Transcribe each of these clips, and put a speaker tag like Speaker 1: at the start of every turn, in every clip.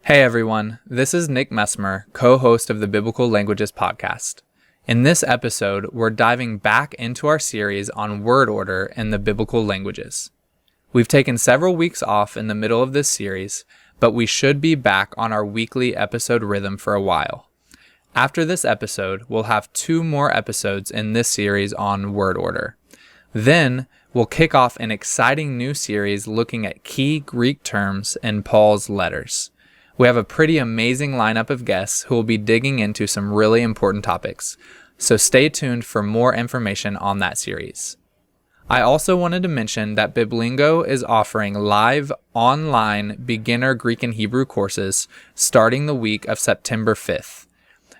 Speaker 1: Hey everyone, this is Nick Messmer, co-host of the Biblical Languages podcast. In this episode, we're diving back into our series on word order in the biblical languages. We've taken several weeks off in the middle of this series, but we should be back on our weekly episode rhythm for a while. After this episode, we'll have 2 more episodes in this series on word order. Then, we'll kick off an exciting new series looking at key Greek terms in Paul's letters. We have a pretty amazing lineup of guests who will be digging into some really important topics, so stay tuned for more information on that series. I also wanted to mention that Biblingo is offering live online beginner Greek and Hebrew courses starting the week of September 5th.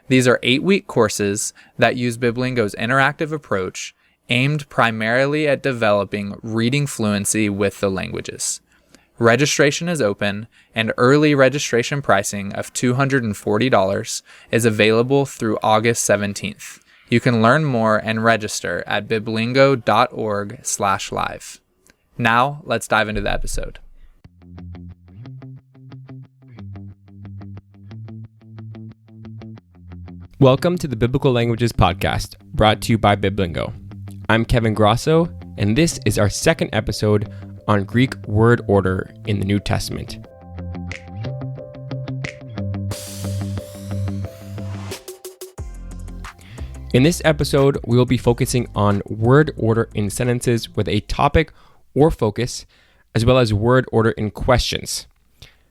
Speaker 1: These are 8-week courses that use Biblingo's interactive approach aimed primarily at developing reading fluency with the languages. Registration is open, and early registration pricing of $240 is available through August 17th. You can learn more and register at biblingo.org/live. Now, let's dive into the episode.
Speaker 2: Welcome to the Biblical Languages podcast, brought to you by Biblingo. I'm Kevin Grasso, and this is our second episode on Greek word order in the New Testament. In this episode, we will be focusing on word order in sentences with a topic or focus, as well as word order in questions.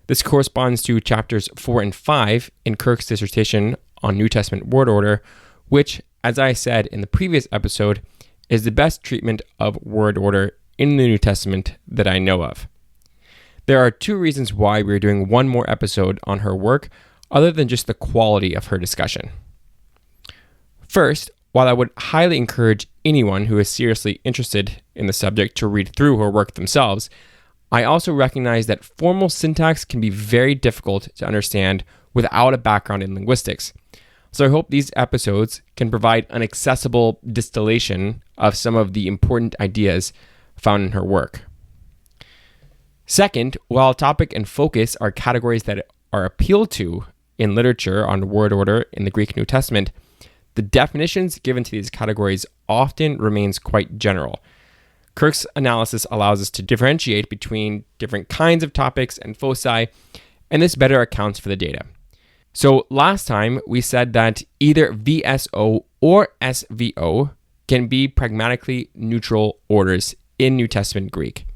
Speaker 2: This corresponds to chapters 4 and 5 in Kirk's dissertation on New Testament word order, which, as I said in the previous episode, is the best treatment of word order in the New Testament that I know of. There are 2 reasons why we're doing one more episode on her work, other than just the quality of her discussion. First, while I would highly encourage anyone who is seriously interested in the subject to read through her work themselves, I also recognize that formal syntax can be very difficult to understand without a background in linguistics. So I hope these episodes can provide an accessible distillation of some of the important ideas found in her work. Second, while topic and focus are categories that are appealed to in literature on word order in the Greek New Testament, the definitions given to these categories often remains quite general. Kirk's analysis allows us to differentiate between different kinds of topics and foci, and this better accounts for the data. So last time we said that either VSO or SVO can be pragmatically neutral orders in New Testament Greek.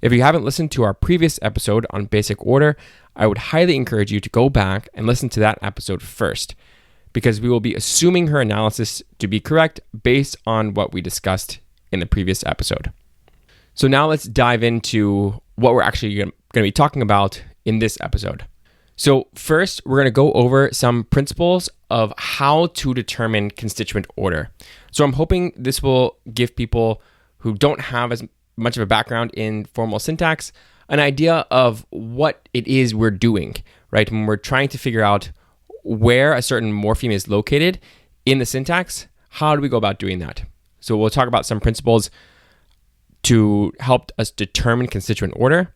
Speaker 2: If you haven't listened to our previous episode on basic order, I would highly encourage you to go back and listen to that episode first, because we will be assuming her analysis to be correct based on what we discussed in the previous episode. So now let's dive into what we're actually going to be talking about in this episode. So first, we're going to go over some principles of how to determine constituent order. So I'm hoping this will give people who don't have as much of a background in formal syntax an idea of what it is we're doing, right? When we're trying to figure out where a certain morpheme is located in the syntax, how do we go about doing that? So we'll talk about some principles to help us determine constituent order.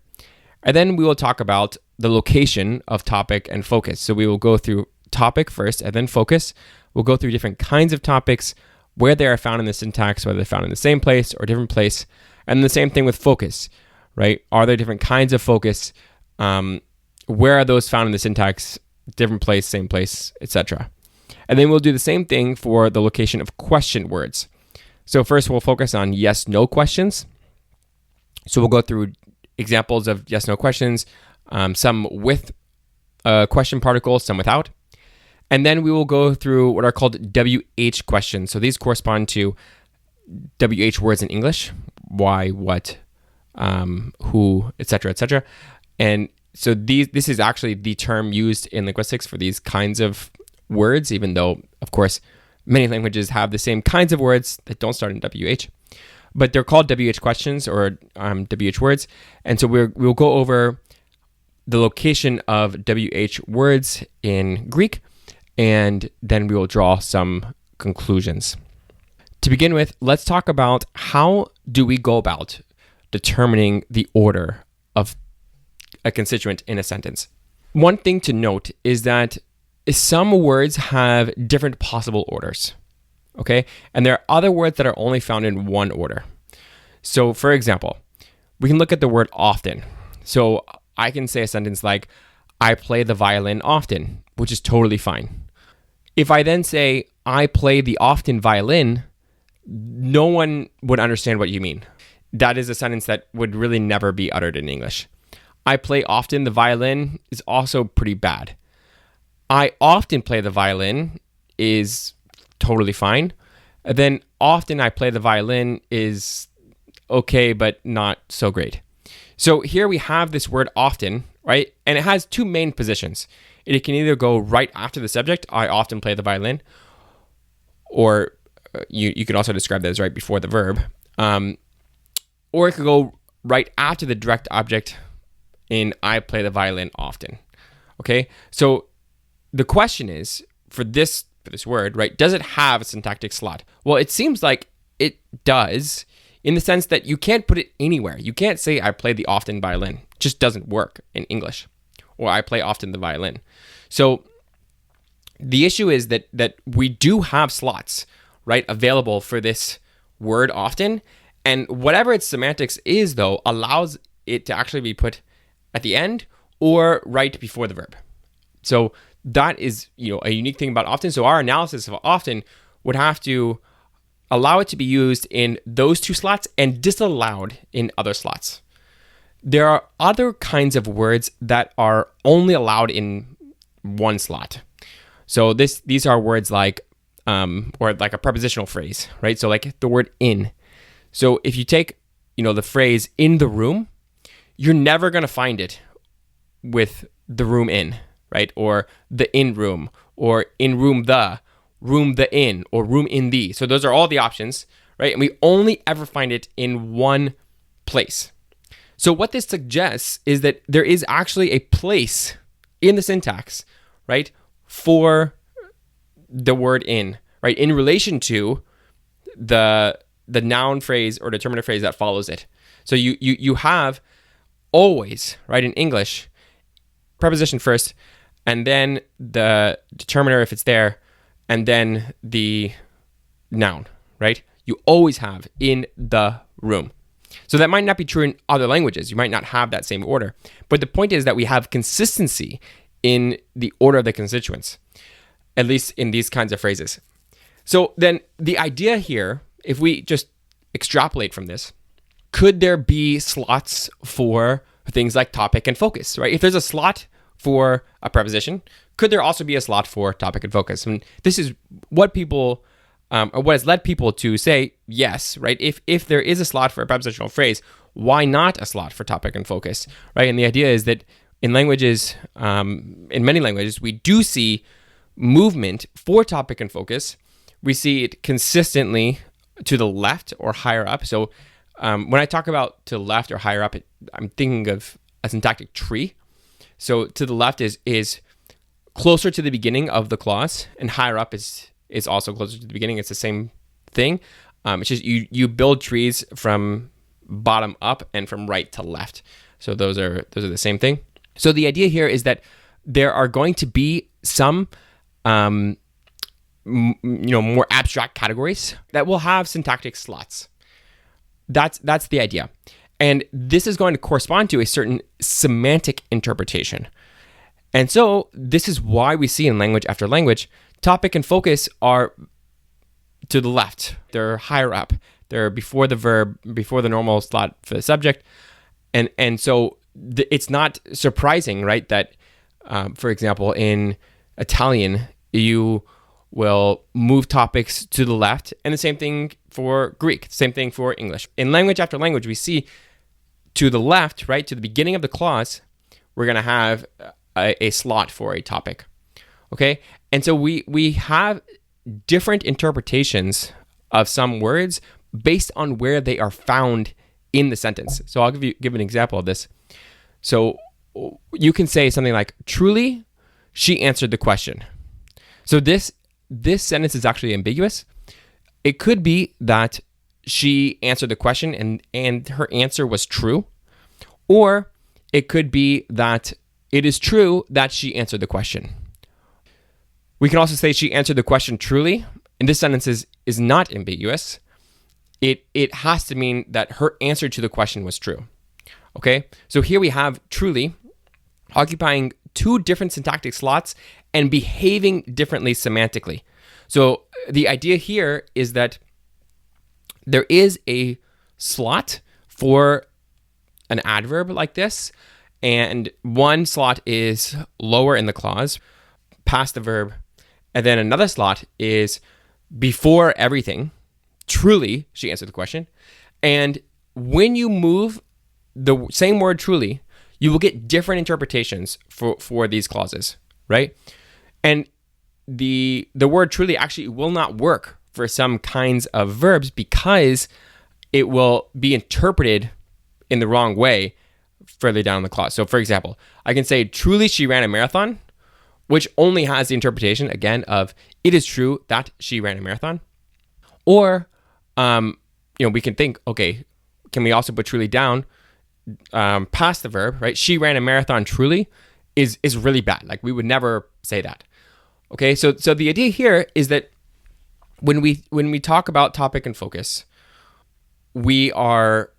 Speaker 2: And then we will talk about the location of topic and focus. So we will go through topic first and then focus. We'll go through different kinds of topics, where they are found in the syntax, whether they're found in the same place or different place. And the same thing with focus, right? Are there different kinds of focus? Where are those found in the syntax? Different place, same place, etc. And then we'll do the same thing for the location of question words. So first we'll focus on yes-no questions. So we'll go through examples of yes-no questions, some with question particles, some without. And then we will go through what are called WH questions. So these correspond to WH words in English: why, what, who, etc., etc. And so this is actually the term used in linguistics for these kinds of words, even though, of course, many languages have the same kinds of words that don't start in WH. But they're called WH questions or WH words. And so we'll go over the location of WH words in Greek, and then we will draw some conclusions. To begin with, let's talk about how do we go about determining the order of a constituent in a sentence. One thing to note is that some words have different possible orders, okay? And there are other words that are only found in one order. So for example, we can look at the word often. So I can say a sentence like, I play the violin often, which is totally fine. If I then say, I play the often violin, no one would understand what you mean. That is a sentence that would really never be uttered in English. I play often the violin is also pretty bad. I often play the violin is totally fine. Then often I play the violin is okay, but not so great. So here we have this word often, right? And it has two main positions. It can either go right after the subject, I often play the violin, or you can also describe that as right before the verb. Or it could go right after the direct object in I play the violin often. Okay? So the question is, for this word, right, does it have a syntactic slot? Well, it seems like it does, in the sense that you can't put it anywhere. You can't say I play the often violin. It just doesn't work in English. Or I play often the violin. So the issue is that we do have slots, right, available for this word often, and whatever its semantics is, though, allows it to actually be put at the end or right before the verb. So that is, a unique thing about often. So our analysis of often would have to allow it to be used in those two slots and disallowed in other slots. There are other kinds of words that are only allowed in one slot. So these are words like, or like a prepositional phrase, right? So like the word in. So if you take, the phrase in the room, you're never going to find it with the room in, right? Or the in room, or in room the in, or room in the. So those are all the options, right? And we only ever find it in one place. So what this suggests is that there is actually a place in the syntax, right, for the word in, right, in relation to the noun phrase or determinative phrase that follows it. So you have always, right, in English, preposition first, and then the determiner if it's there, and then the noun, right? You always have in the room. So that might not be true in other languages. You might not have that same order. But the point is that we have consistency in the order of the constituents, at least in these kinds of phrases. So then the idea here, if we just extrapolate from this, could there be slots for things like topic and focus, right? If there's a slot for a preposition, could there also be a slot for topic and focus? And this is what people, or what has led people to say yes, right? If there is a slot for a prepositional phrase, why not a slot for topic and focus, right? And the idea is that in languages, in many languages, we do see movement for topic and focus. We see it consistently to the left or higher up. So when I talk about to the left or higher up, I'm thinking of a syntactic tree. So to the left is closer to the beginning of the clause, and higher up is also closer to the beginning. It's the same thing. It's just you build trees from bottom up and from right to left. So those are the same thing. So the idea here is that there are going to be some more abstract categories that will have syntactic slots. That's the idea. And this is going to correspond to a certain semantic interpretation. And so this is why we see in language after language, topic and focus are to the left. They're higher up. They're before the verb, before the normal slot for the subject. And so it's not surprising, right, that, for example, in Italian, you will move topics to the left, and the same thing for Greek, same thing for English. In language after language, we see to the left, right, to the beginning of the clause, we're going to have a slot for a topic, okay? And so we have different interpretations of some words based on where they are found in the sentence. So I'll give an example of this. So you can say something like, truly, she answered the question. So this sentence is actually ambiguous. It could be that she answered the question and her answer was true, or it could be that it is true that she answered the question. We can also say she answered the question truly. And this sentence is not ambiguous. It has to mean that her answer to the question was true. Okay, so here we have truly occupying two different syntactic slots and behaving differently semantically. So the idea here is that there is a slot for an adverb like this, and one slot is lower in the clause, past the verb, and then another slot is before everything. Truly, she answered the question. And when you move the same word truly, you will get different interpretations for these clauses, right? And the word truly actually will not work for some kinds of verbs because it will be interpreted in the wrong way further down the clause. So for example, I can say truly she ran a marathon, which only has the interpretation again of it is true that she ran a marathon. Or we can think, okay, can we also put truly down past the verb, right? She ran a marathon truly is really bad. Like we would never say that. Okay, so the idea here is that when we talk about topic and focus, we are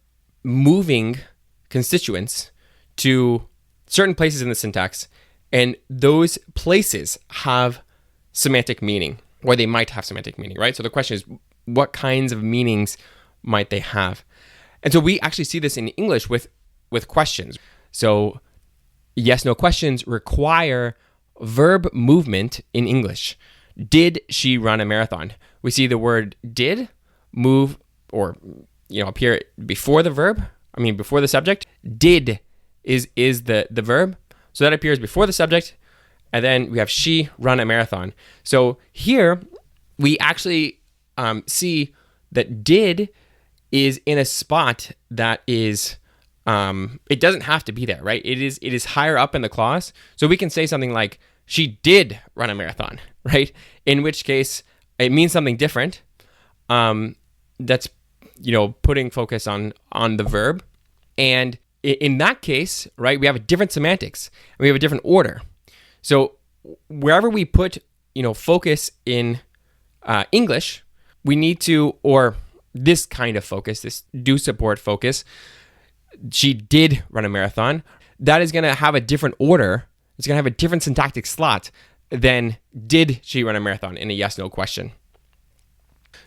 Speaker 2: moving constituents to certain places in the syntax, and those places have semantic meaning, or they might have semantic meaning, right? So the question is, what kinds of meanings might they have? And so we actually see this in English with questions. So yes, no questions require verb movement in English. Did she run a marathon? We see the word did move or appear before the verb. Before the subject. Did is the verb. So that appears before the subject. And then we have she run a marathon. So here we actually see that did is in a spot that is, it doesn't have to be there, right? It is higher up in the clause. So we can say something like, she did run a marathon, right? In which case it means something different. That's, putting focus on the verb. And in that case, right, we have a different semantics and we have a different order. So wherever we put, focus in English, we need to, or this kind of focus, this do support focus, she did run a marathon, that is going to have a different order. It's going to have a different syntactic slot than did she run a marathon in a yes-no question.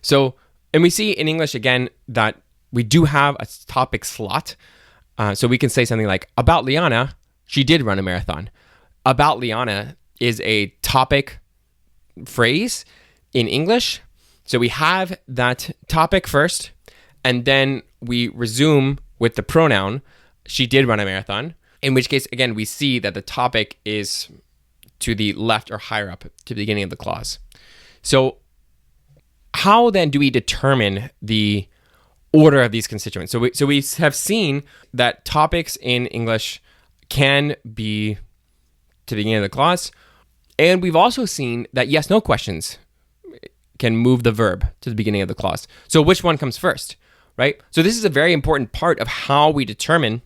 Speaker 2: So, and we see in English again that we do have a topic slot. So we can say something like, about Liana, she did run a marathon. About Liana is a topic phrase in English. So we have that topic first, and then we resume with the pronoun, she did run a marathon, in which case, again, we see that the topic is to the left or higher up to the beginning of the clause. So how then do we determine the order of these constituents? So we have seen that topics in English can be to the beginning of the clause, and we've also seen that yes-no questions can move the verb to the beginning of the clause. So which one comes first, right? So this is a very important part of how we determine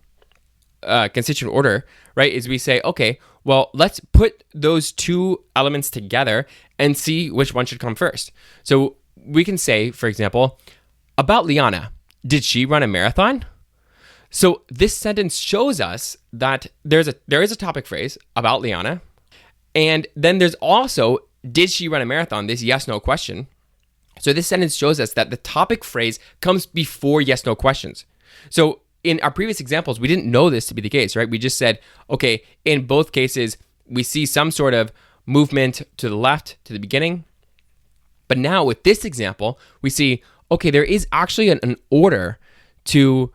Speaker 2: constituent order, right? Is we say, okay, well, let's put those two elements together and see which one should come first. So we can say, for example, about Liana, did she run a marathon? So this sentence shows us that there is a topic phrase about Liana, and then there's also, did she run a marathon? This yes-no question. So this sentence shows us that the topic phrase comes before yes-no questions. So in our previous examples, we didn't know this to be the case, right? We just said, okay, in both cases, we see some sort of movement to the left, to the beginning. But now with this example, we see, okay, there is actually an order to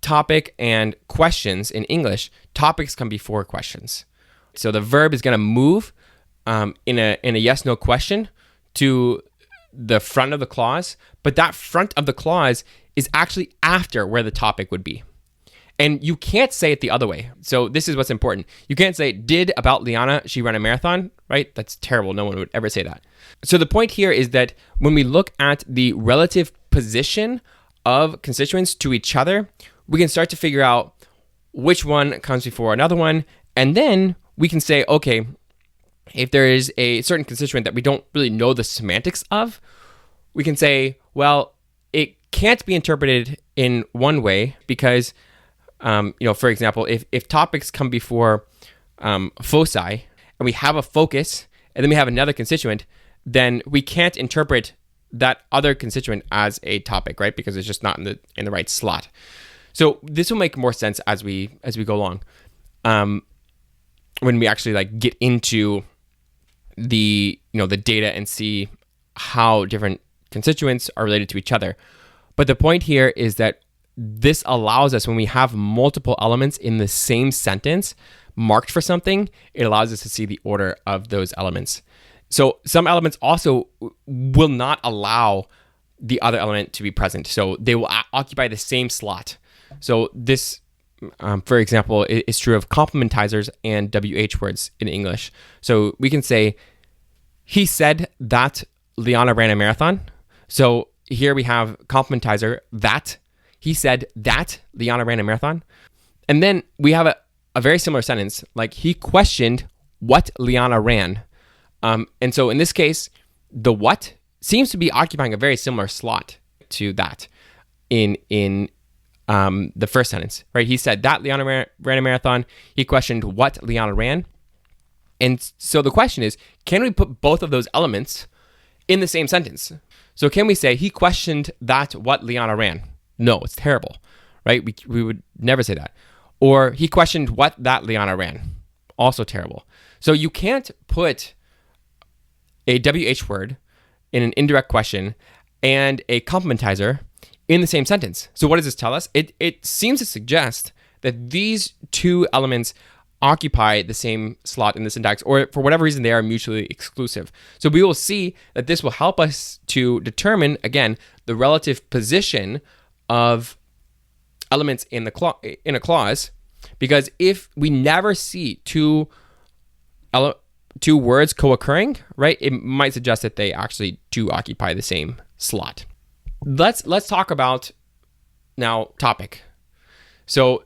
Speaker 2: topic and questions in English. Topics come before questions. So the verb is going to move in a yes-no question to the front of the clause, but that front of the clause is actually after where the topic would be. And you can't say it the other way. So this is what's important. You can't say, did about Liana, she run a marathon, right? That's terrible. No one would ever say that. So the point here is that when we look at the relative position of constituents to each other, we can start to figure out which one comes before another one, and then we can say, okay, if there is a certain constituent that we don't really know the semantics of, we can say, well, it can't be interpreted in one way because, for example, if topics come before foci and we have a focus and then we have another constituent, then we can't interpret that other constituent as a topic, right? Because it's just not in the right slot. So this will make more sense as we go along, when we actually like get into the data and see how different constituents are related to each other. But the point here is that this allows us, when we have multiple elements in the same sentence marked for something, it allows us to see the order of those elements. So some elements also will not allow the other element to be present. So they will occupy the same slot. So this, for example, is true of complementizers and WH words in English. So we can say, he said that Liana ran a marathon. So here we have complementizer, that. He said that Liana ran a marathon. And then we have a very similar sentence, like he questioned what Liana ran. And so in this case, the what seems to be occupying a very similar slot to that in the first sentence, right? He said that Liana ran a marathon. He questioned what Liana ran. And so the question is, can we put both of those elements in the same sentence? So can we say he questioned that what Liana ran? No, it's terrible, right? We would never say that. Or he questioned what that Liana ran. Also terrible. So you can't put a WH word in an indirect question and a complementizer in the same sentence. So what does this tell us? It seems to suggest that these two elements occupy the same slot in the syntax, or for whatever reason, they are mutually exclusive. So we will see that this will help us to determine, again, the relative position of elements in a clause, because if we never see two words co-occurring, right, it might suggest that they actually do occupy the same slot. Let's talk about now topic. So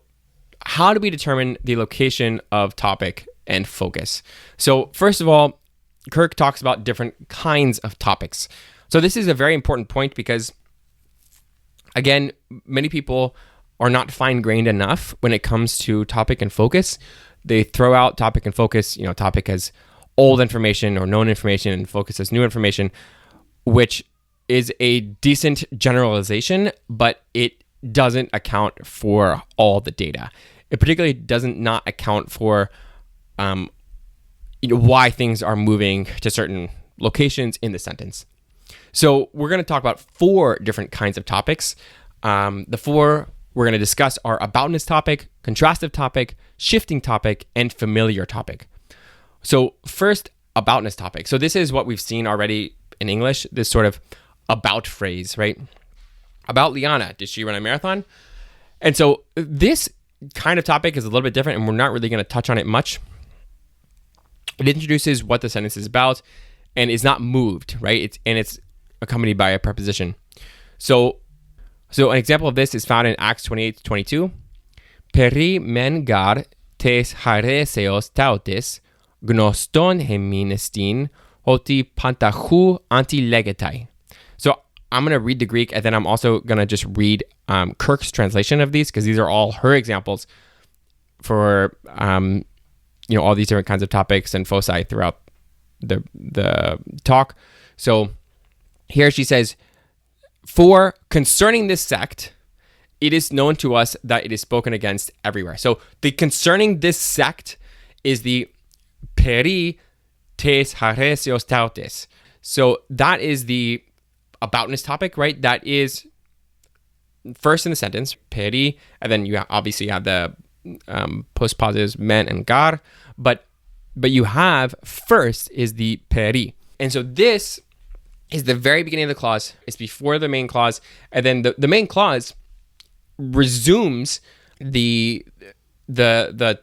Speaker 2: how do we determine the location of topic and focus? So first of all, Kirk talks about different kinds of topics. So this is a very important point because, again, many people are not fine-grained enough when it comes to topic and focus. They throw out topic and focus, topic as old information or known information and focus as new information, which is a decent generalization, but it doesn't account for all the data. It particularly doesn't not account for why things are moving to certain locations in the sentence. So we're going to talk about 4 different kinds of topics. The 4 we're going to discuss are aboutness topic, contrastive topic, shifting topic, and familiar topic. So first, aboutness topic. So this is what we've seen already in English, this sort of about phrase, right? About Liana, did she run a marathon? And so this kind of topic is a little bit different, and we're not really going to touch on it much. It introduces what the sentence is about and is not moved, right? It's accompanied by a preposition. So an example of this is found in Acts 28-22. Peri men gar tes hareseos tautis gnoston heminestin hoti pantachu antilegetai. So I'm going to read the Greek, and then I'm also going to just read Kirk's translation of these, because these are all her examples for all these different kinds of topics and foci throughout the talk. So here she says, for concerning this sect, it is known to us that it is spoken against everywhere. So the concerning this sect is the peri tes haresios tautes. So that is the aboutness topic, right? That is first in the sentence, peri, and then you obviously have the postpositives men and gar, but you have first is the peri. And so this is the very beginning of the clause. It's before the main clause, and then the main clause resumes the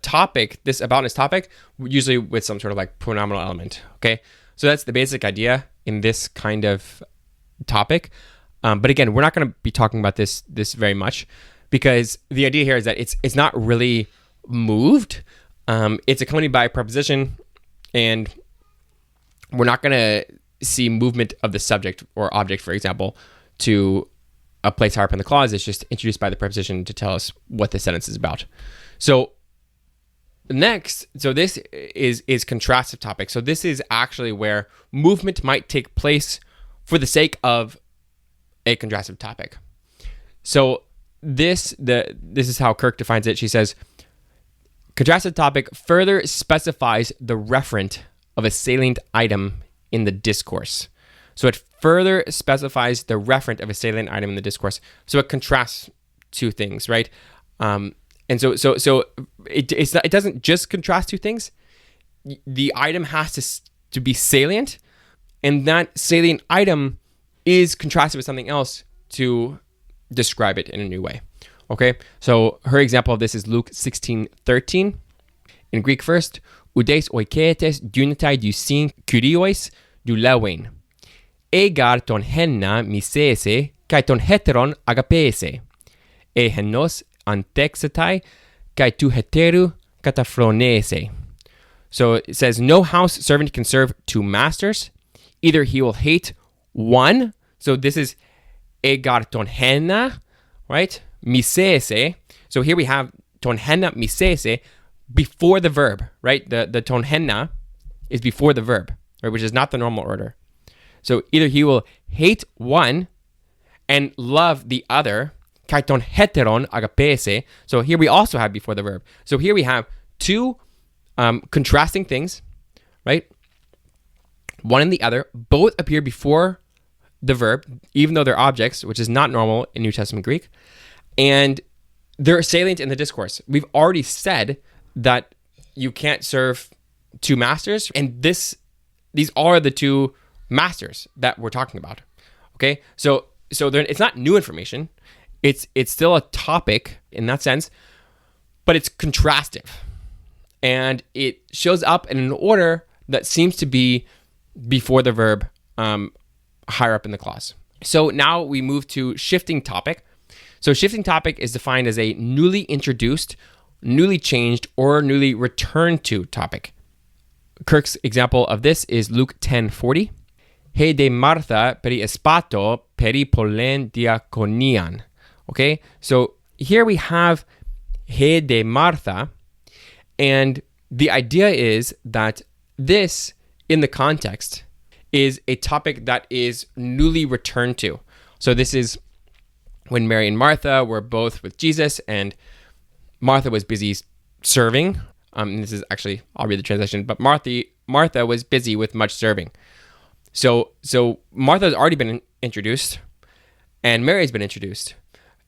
Speaker 2: topic, this aboutness topic, usually with some sort of like pronominal element. Okay, so that's the basic idea in this kind of topic. But again, we're not going to be talking about this very much, because the idea here is that it's not really moved. It's accompanied by a preposition, and we're not going to see movement of the subject or object, for example, to a place higher up in the clause. It's just introduced by the preposition to tell us what the sentence is about. So next, this is contrastive topic. So this is actually where movement might take place for the sake of a contrastive topic. So this is how Kirk defines it. She says, contrastive topic further specifies the referent of a salient item in the discourse. So it further specifies the referent of a salient item in the discourse. So it contrasts two things, right? And so it doesn't just contrast two things. The item has to be salient, and that salient item is contrasted with something else to describe it in a new way. Okay, so her example of this is Luke 16:13. In Greek first, Udeis oiketes dunatai dusin kuriois du lewein. Egar ton henna misese kai ton heteron agapese. E henos antexetai kai tu heteru katafronese. So it says, no house servant can serve two masters. Either he will hate one. So this is egar ton henna, right? Misese. So here we have ton henna misese before the verb, right? The ton henna is before the verb, right? Which is not the normal order. So either he will hate one and love the other. Kai ton heteron agapese. So here we also have before the verb. So here we have two contrasting things, right? One and the other both appear before the verb, even though they're objects, which is not normal in New Testament Greek, and they're salient in the discourse. We've already said that you can't serve two masters, and these are the two masters that we're talking about. Okay, so it's not new information. It's still a topic in that sense, but it's contrastive, and it shows up in an order that seems to be before the verb, higher up in the clause. So now we move to shifting topic. So shifting topic is defined as a newly introduced, newly changed, or newly returned to topic. Kirk's example of this is Luke 10:40. He de Martha peri espato peri pollen diakonian. Okay, so here we have he de Martha, and the idea is that this, in the context, is a topic that is newly returned to. So this is when Mary and Martha were both with Jesus, and Martha was busy serving. This is actually, I'll read the translation, but Martha was busy with much serving. So Martha has already been introduced, and Mary's been introduced.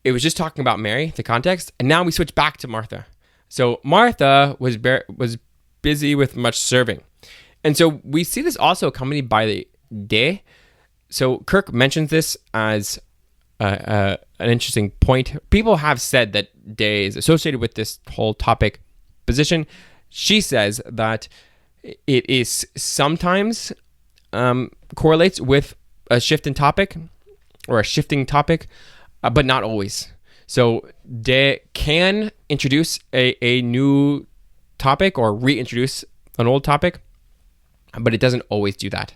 Speaker 2: It was just talking about Mary, the context, and now we switch back to Martha. So Martha was busy with much serving. And so we see this also accompanied by the de. So Kirk mentions this as an interesting point. People have said that de is associated with this whole topic position. She says that it is sometimes correlates with a shift in topic or a shifting topic, but not always. So de can introduce a new topic or reintroduce an old topic, but it doesn't always do that.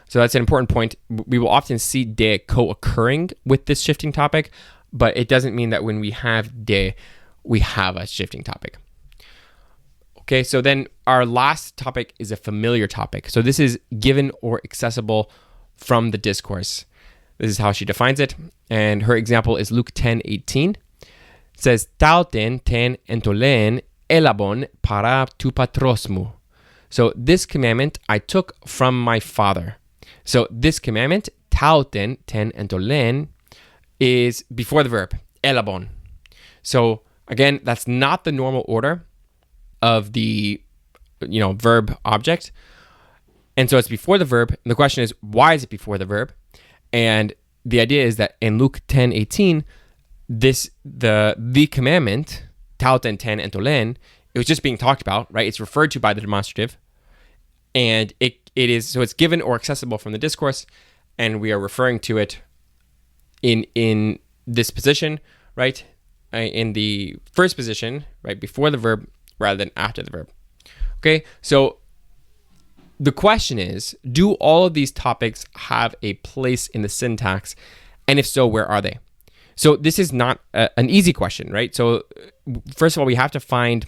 Speaker 2: So that's an important point. We will often see de co-occurring with this shifting topic, but it doesn't mean that when we have de, we have a shifting topic. Okay, so then our last topic is a familiar topic. So this is given or accessible from the discourse. This is how she defines it. And her example is Luke 10:18. It says, Tauten ten entolen elabon para tu patrosmu. So this commandment I took from my father. So this commandment, tauten ten entolen, is before the verb, elabon. So again, that's not the normal order of the verb object. And so it's before the verb. And the question is, why is it before the verb? And the idea is that in Luke 10:18, the commandment, tauten ten entolen, it was just being talked about, right? It's referred to by the demonstrative. And it is, so it's given or accessible from the discourse, and we are referring to it in this position, right? In the first position, right, before the verb rather than after the verb. Okay, so the question is, do all of these topics have a place in the syntax? And if so, where are they? So this is not an easy question, right? So first of all, we have to find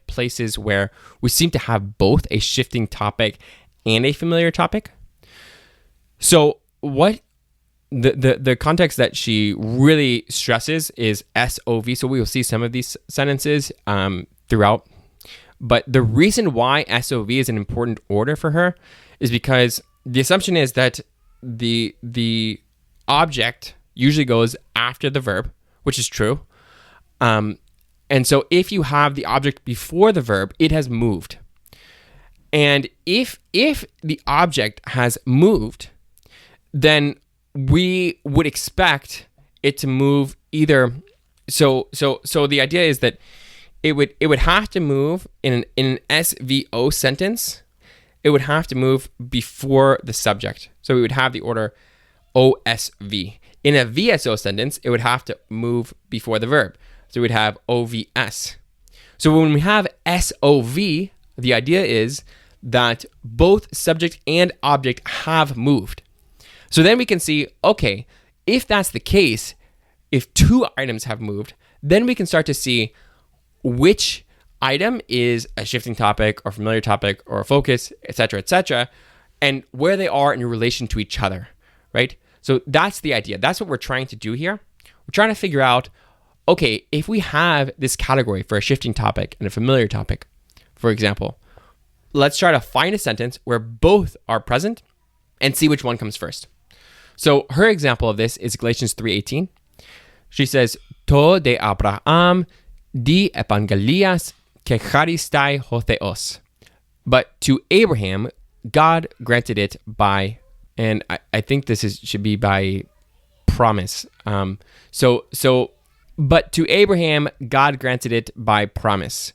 Speaker 2: places where we seem to have both a shifting topic and a familiar topic. So what the context that she really stresses is SOV. So we will see some of these sentences throughout. But the reason why SOV is an important order for her is because the assumption is that the object usually goes after the verb, which is true. And so if you have the object before the verb, it has moved. And if the object has moved, then we would expect it to move either. So the idea is that it would have to move in an SVO sentence. It would have to move before the subject. So we would have the order OSV. In a VSO sentence, it would have to move before the verb. So we'd have OVS. So when we have SOV, the idea is that both subject and object have moved. So then we can see, okay, if that's the case, if two items have moved, then we can start to see which item is a shifting topic or familiar topic or a focus, etc., and where they are in relation to each other, right? So that's the idea. That's what we're trying to do here. We're trying to figure out, okay, if we have this category for a shifting topic and a familiar topic, for example, let's try to find a sentence where both are present and see which one comes first. So her example of this is Galatians 3:18. She says, "To de Abraham di evangelias ke charistai ho theos." But to Abraham, God granted it by, and I think this should be by promise. But to Abraham, God granted it by promise.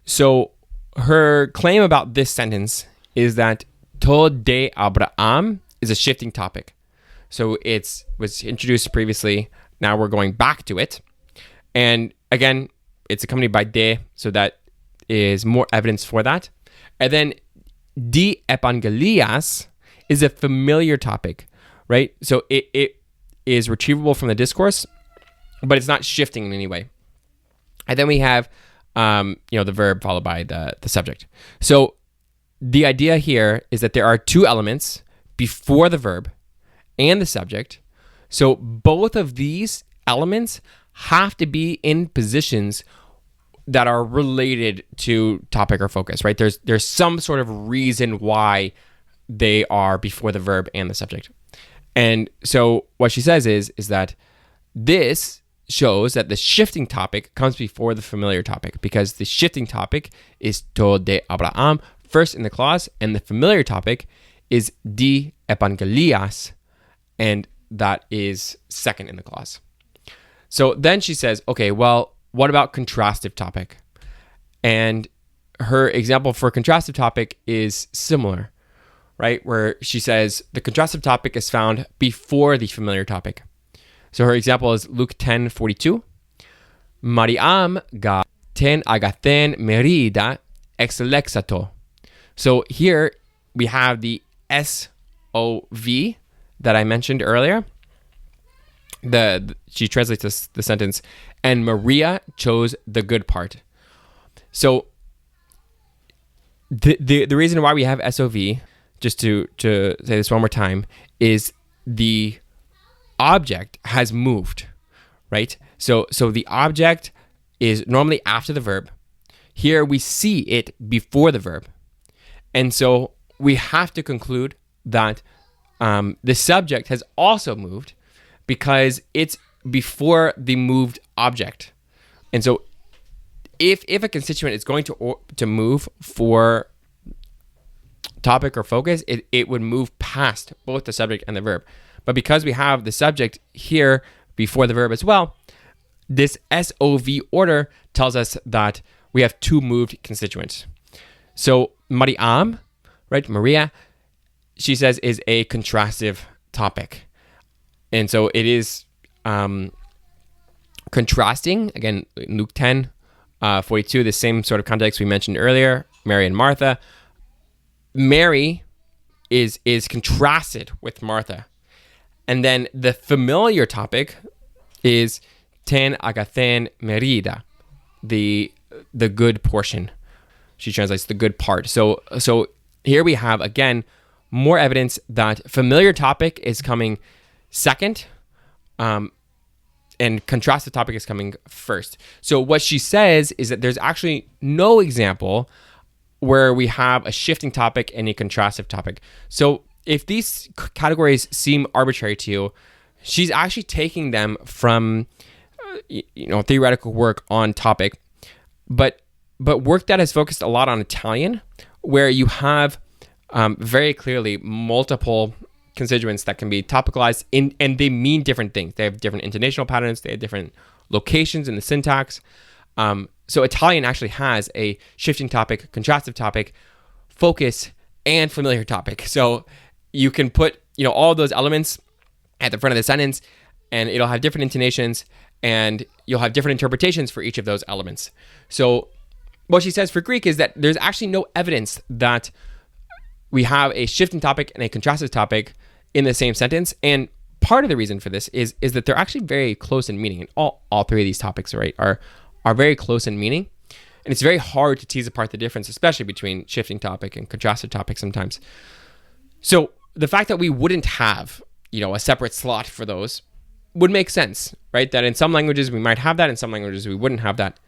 Speaker 2: So her claim about this sentence is that to de Abraham is a shifting topic. So it was introduced previously. Now we're going back to it. And again, it's accompanied by de, so that is more evidence for that. And then di evangelias is a familiar topic, right? So it is retrievable from the discourse, but it's not shifting in any way. And then we have the verb followed by the subject. So the idea here is that there are two elements before the verb and the subject. So both of these elements have to be in positions that are related to topic or focus, right? There's some sort of reason why they are before the verb and the subject. And so what she says is that this shows that the shifting topic comes before the familiar topic, because the shifting topic is to de Abraham first in the clause, and the familiar topic is di evangelias, and that is second in the clause. So then she says, okay, well, what about contrastive topic? And her example for contrastive topic is similar, right? Where she says the contrastive topic is found before the familiar topic. So her example is Luke 10:42. Mariam ga ten agathen merida exlexato. So here we have the SOV that I mentioned earlier. She translates the sentence, and Maria chose the good part. So the reason why we have SOV, just to say this one more time, is the object has moved, right? So the object is normally after the verb. Here we see it before the verb. And so we have to conclude that the subject has also moved because it's before the moved object. And so if a constituent is going to move for topic or focus, it would move past both the subject and the verb. But because we have the subject here before the verb as well, this SOV order tells us that we have two moved constituents. So Mariam, right, Maria, she says is a contrastive topic. And so it is contrasting, again, Luke 10:42, the same sort of context we mentioned earlier, Mary and Martha. Mary is contrasted with Martha. And then the familiar topic is ten agathen merida, the good portion. She translates the good part. So here we have, again, more evidence that familiar topic is coming second, and contrastive topic is coming first. So what she says is that there's actually no example where we have a shifting topic and a contrastive topic. So if these categories seem arbitrary to you, she's actually taking them from theoretical work on topic, but work that has focused a lot on Italian, where you have very clearly multiple constituents that can be topicalized and they mean different things. They have different intonational patterns. They have different locations in the syntax. So Italian actually has a shifting topic, contrastive topic, focus, and familiar topic. So you can put all of those elements at the front of the sentence, and it'll have different intonations, and you'll have different interpretations for each of those elements. So what she says for Greek is that there's actually no evidence that we have a shifting topic and a contrastive topic in the same sentence. And part of the reason for this is that they're actually very close in meaning. And all three of these topics, right, are very close in meaning. And it's very hard to tease apart the difference, especially between shifting topic and contrastive topic sometimes. So the fact that we wouldn't have, a separate slot for those would make sense, right? That in some languages we might have that, in some languages we wouldn't have that.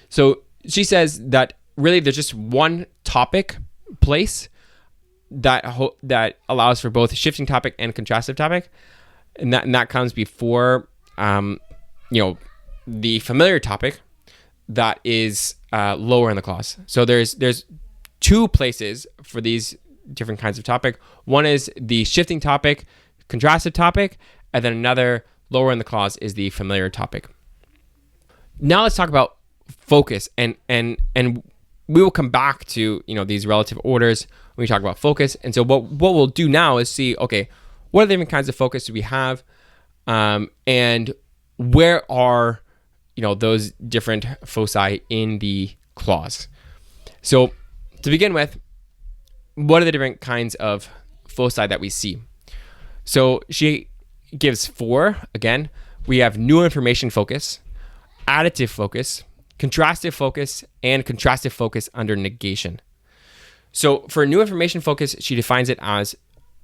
Speaker 2: So she says that really there's just one topic place that allows for both shifting topic and contrastive topic, and that comes before the familiar topic that is lower in the clause. So there's two places for these different kinds of topic. One is the shifting topic, contrastive topic, and then another lower in the clause is the familiar topic. Now let's talk about focus, and we will come back to these relative orders when we talk about focus. And so what we'll do now is see, okay, what are the different kinds of focus do we have, and where are those different foci in the clause. So to begin with, what are the different kinds of foci that we see? So she gives 4. Again, we have new information focus, additive focus, contrastive focus, and contrastive focus under negation. So for new information focus, she defines it as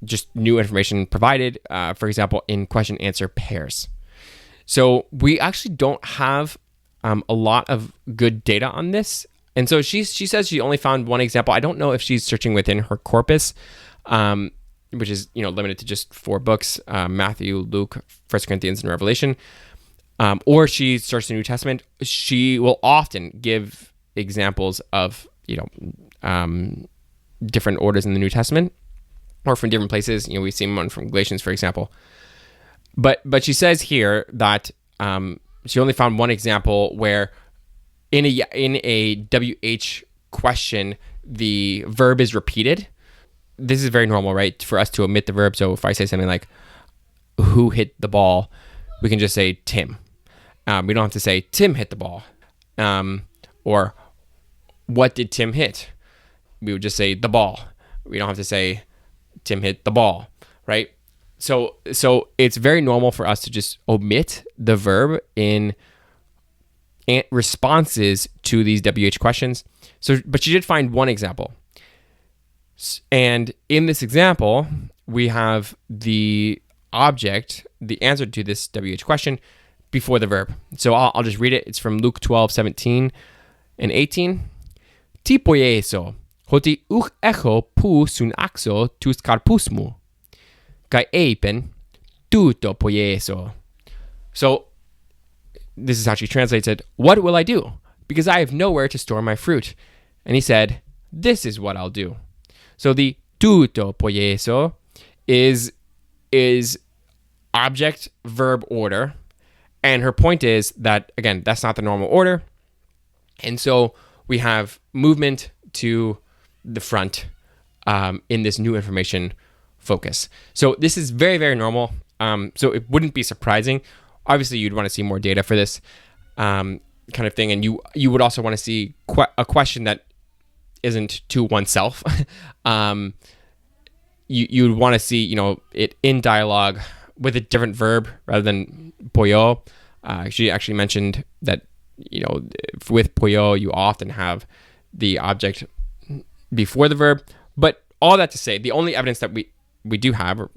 Speaker 2: just new information provided, for example, in question answer pairs. So we actually don't have a lot of good data on this. And so she says she only found one example. I don't know if she's searching within her corpus, which is limited to just 4 books, Matthew, Luke, 1 Corinthians, and Revelation. Or she searched the New Testament. She will often give examples of different orders in the New Testament, or from different places. We've seen one from Galatians, for example. But she says here that she only found one example where in a WH question the verb is repeated. This is very normal, right, for us to omit the verb. So if I say something like "Who hit the ball?" we can just say Tim. We don't have to say Tim hit the ball, or what did Tim hit? We would just say the ball. We don't have to say Tim hit the ball, right? So it's very normal for us to just omit the verb in responses to these WH questions. But she did find one example. And in this example, we have the object, the answer to this WH question, before the verb. So I'll just read it. It's from Luke 12:17 and 18. Ti poieso, hoti uch echo pu sun axo tus carpusmu. Kai eipen tuto poieso. So this is how she translates it. What will I do? Because I have nowhere to store my fruit. And he said, this is what I'll do. So the tuto poieso is object verb order. And her point is that, again, that's not the normal order. And so we have movement to the front in this new information focus. So this is very, very normal. So it wouldn't be surprising. Obviously, you'd want to see more data for this kind of thing. And you would also want to see a question that isn't to oneself. You'd want to see, it in dialogue with a different verb rather than pollo. She actually mentioned that, with pollo, you often have the object before the verb. But all that to say, the only evidence that we do have, or,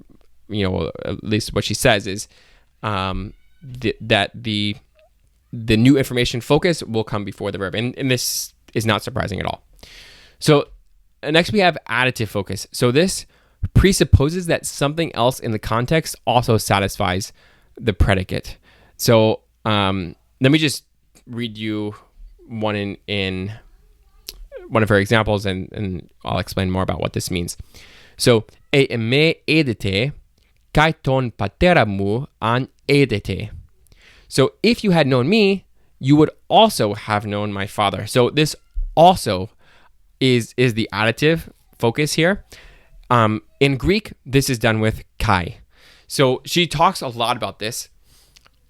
Speaker 2: at least what she says, is that the new information focus will come before the verb. And this is not surprising at all. So next we have additive focus. So this presupposes that something else in the context also satisfies the predicate. So let me just read you one in one of her examples, and I'll explain more about what this means. So, e me edite, kai ton pateramu an edite. So, if you had known me, you would also have known my father. So, this also is the additive focus here. In Greek, this is done with kai. So, she talks a lot about this.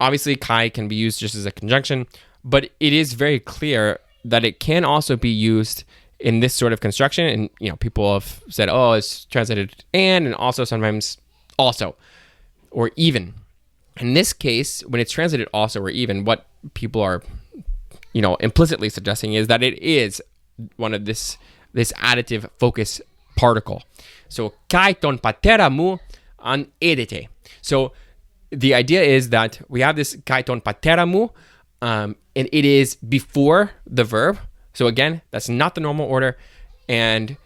Speaker 2: Obviously, kai can be used just as a conjunction, but it is very clear that it can also be used in this sort of construction. And, people have said, oh, it's translated and also sometimes also, or even. In this case, when it's translated also or even, what people are, implicitly suggesting is that it is one of this additive focus particle. So, kai ton pateramu an edite. So, the idea is that we have this kai ton pateramu, and it is before the verb. So again, that's not the normal order, and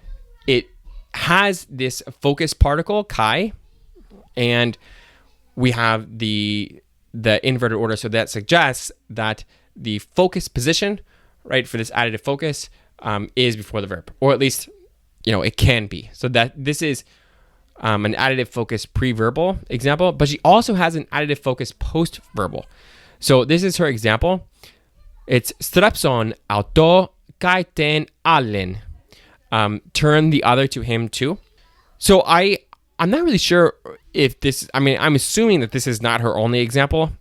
Speaker 2: it has this focus particle kai, and we have the inverted order. So that suggests that the focus position, right, for this additive focus is before the verb, or at least it can be. So that this is an additive focus pre-verbal example, but she also has an additive focus post-verbal. So this is her example. It's strepson auto kai ten allen. Turn the other to him too. So I'm not really sure if this, I'm assuming that this is not her only example.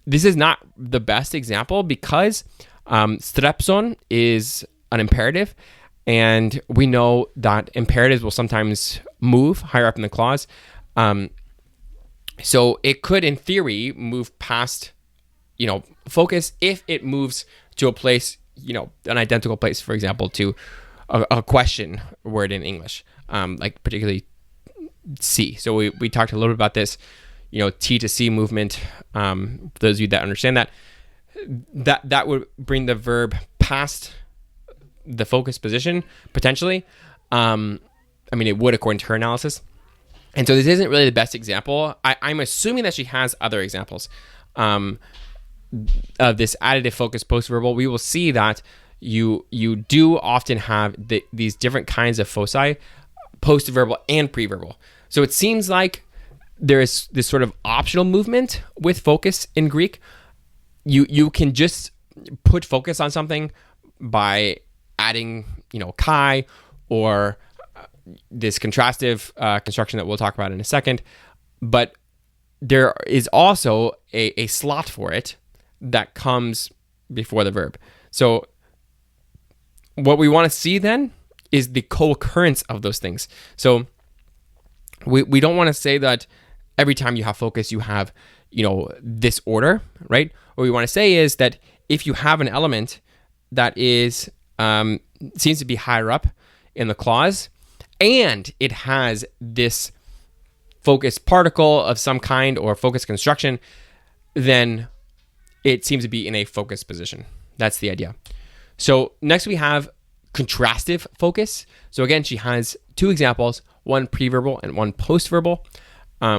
Speaker 2: This is not the best example because strepson is an imperative, and we know that imperatives will sometimes move higher up in the clause. So it could, in theory, move past, focus if it moves to a place, an identical place, for example, to a question word in English, like particularly C. So we talked a little bit about this, T to C movement. For those of you that understand that would bring the verb past the focus position, potentially. It would according to her analysis. And so this isn't really the best example. I'm assuming that she has other examples of this additive focus post-verbal. We will see that you do often have these different kinds of foci, post-verbal and pre-verbal. So it seems like there is this sort of optional movement with focus in Greek. You can just put focus on something by adding, kai, or this contrastive construction that we'll talk about in a second. But there is also a slot for it that comes before the verb. So what we want to see then is the co-occurrence of those things. So we don't want to say that every time you have focus, you have, this order, right? What we want to say is that if you have an element that is seems to be higher up in the clause, and it has this focus particle of some kind or focus construction, then it seems to be in a focus position. That's the idea. So next we have contrastive focus. So again, she has two examples, one pre-verbal and one post-verbal.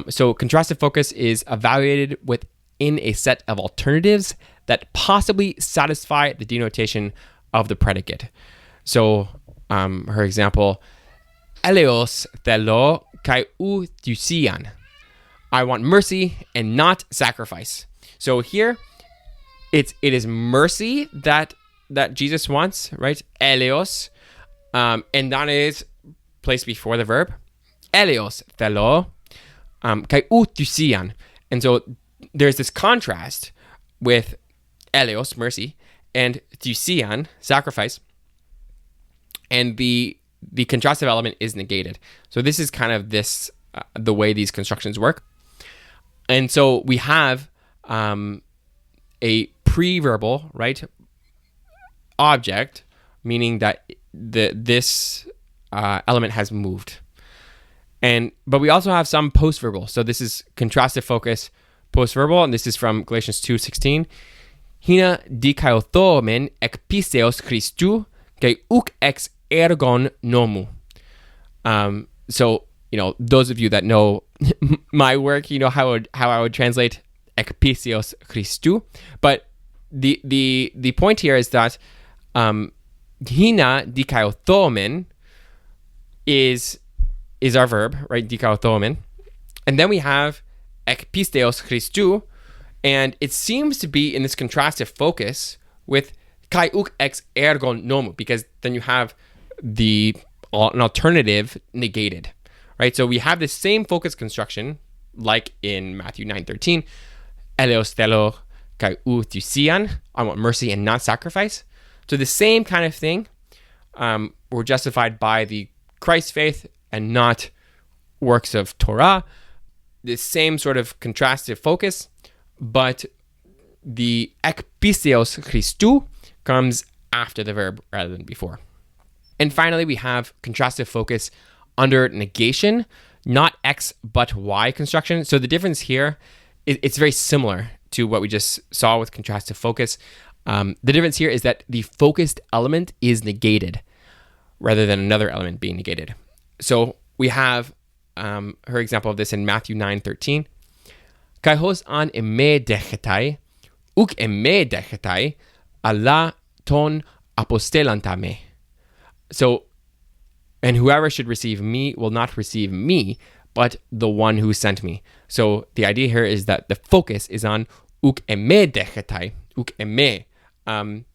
Speaker 2: So contrastive focus is evaluated within a set of alternatives that possibly satisfy the denotation of the predicate. So her example, eleos thelo kai ou thusian. I want mercy and not sacrifice. So here, it is mercy that Jesus wants, right? Eleos, and that is placed before the verb. Eleos thelo kai ou thusian. And so there's this contrast with eleos, mercy, and thusian, sacrifice. and the contrastive element is negated. So this is kind of the way these constructions work. And so we have a pre-verbal, right, object, meaning that this element has moved. But we also have some post-verbal. So this is contrastive focus post-verbal, and this is from Galatians 2:16. Hina dikaiothoomen ekpisteos Christou kai uk ex ergon nomu. So, those of you that know my work, how I would translate ekpisteos Christou. But the point here is that hina dikaiothoomen is our verb, right? Dikaiothoomen. And then we have ekpisteos Christou, and it seems to be in this contrastive focus with kai uk ex ergon nomu, because then you have an alternative negated, right? So we have the same focus construction like in Matthew 9:13, eleos thelo kai u thusian, I want mercy and not sacrifice. So the same kind of thing. We're justified by the Christ faith and not works of Torah. The same sort of contrastive focus, but the ekpisteos Christou comes after the verb rather than before. And finally, we have contrastive focus under negation, not X but Y construction. So the difference here, it's very similar to what we just saw with contrastive focus. The difference here is that the focused element is negated rather than another element being negated. So we have her example of this in Matthew 9:13. Kai hos an eme dechetai, uk eme dechetai, Allah ton apostelantame. So, and whoever should receive me will not receive me, but the one who sent me. So the idea here is that the focus is on uk eme dechetai, uk eme. And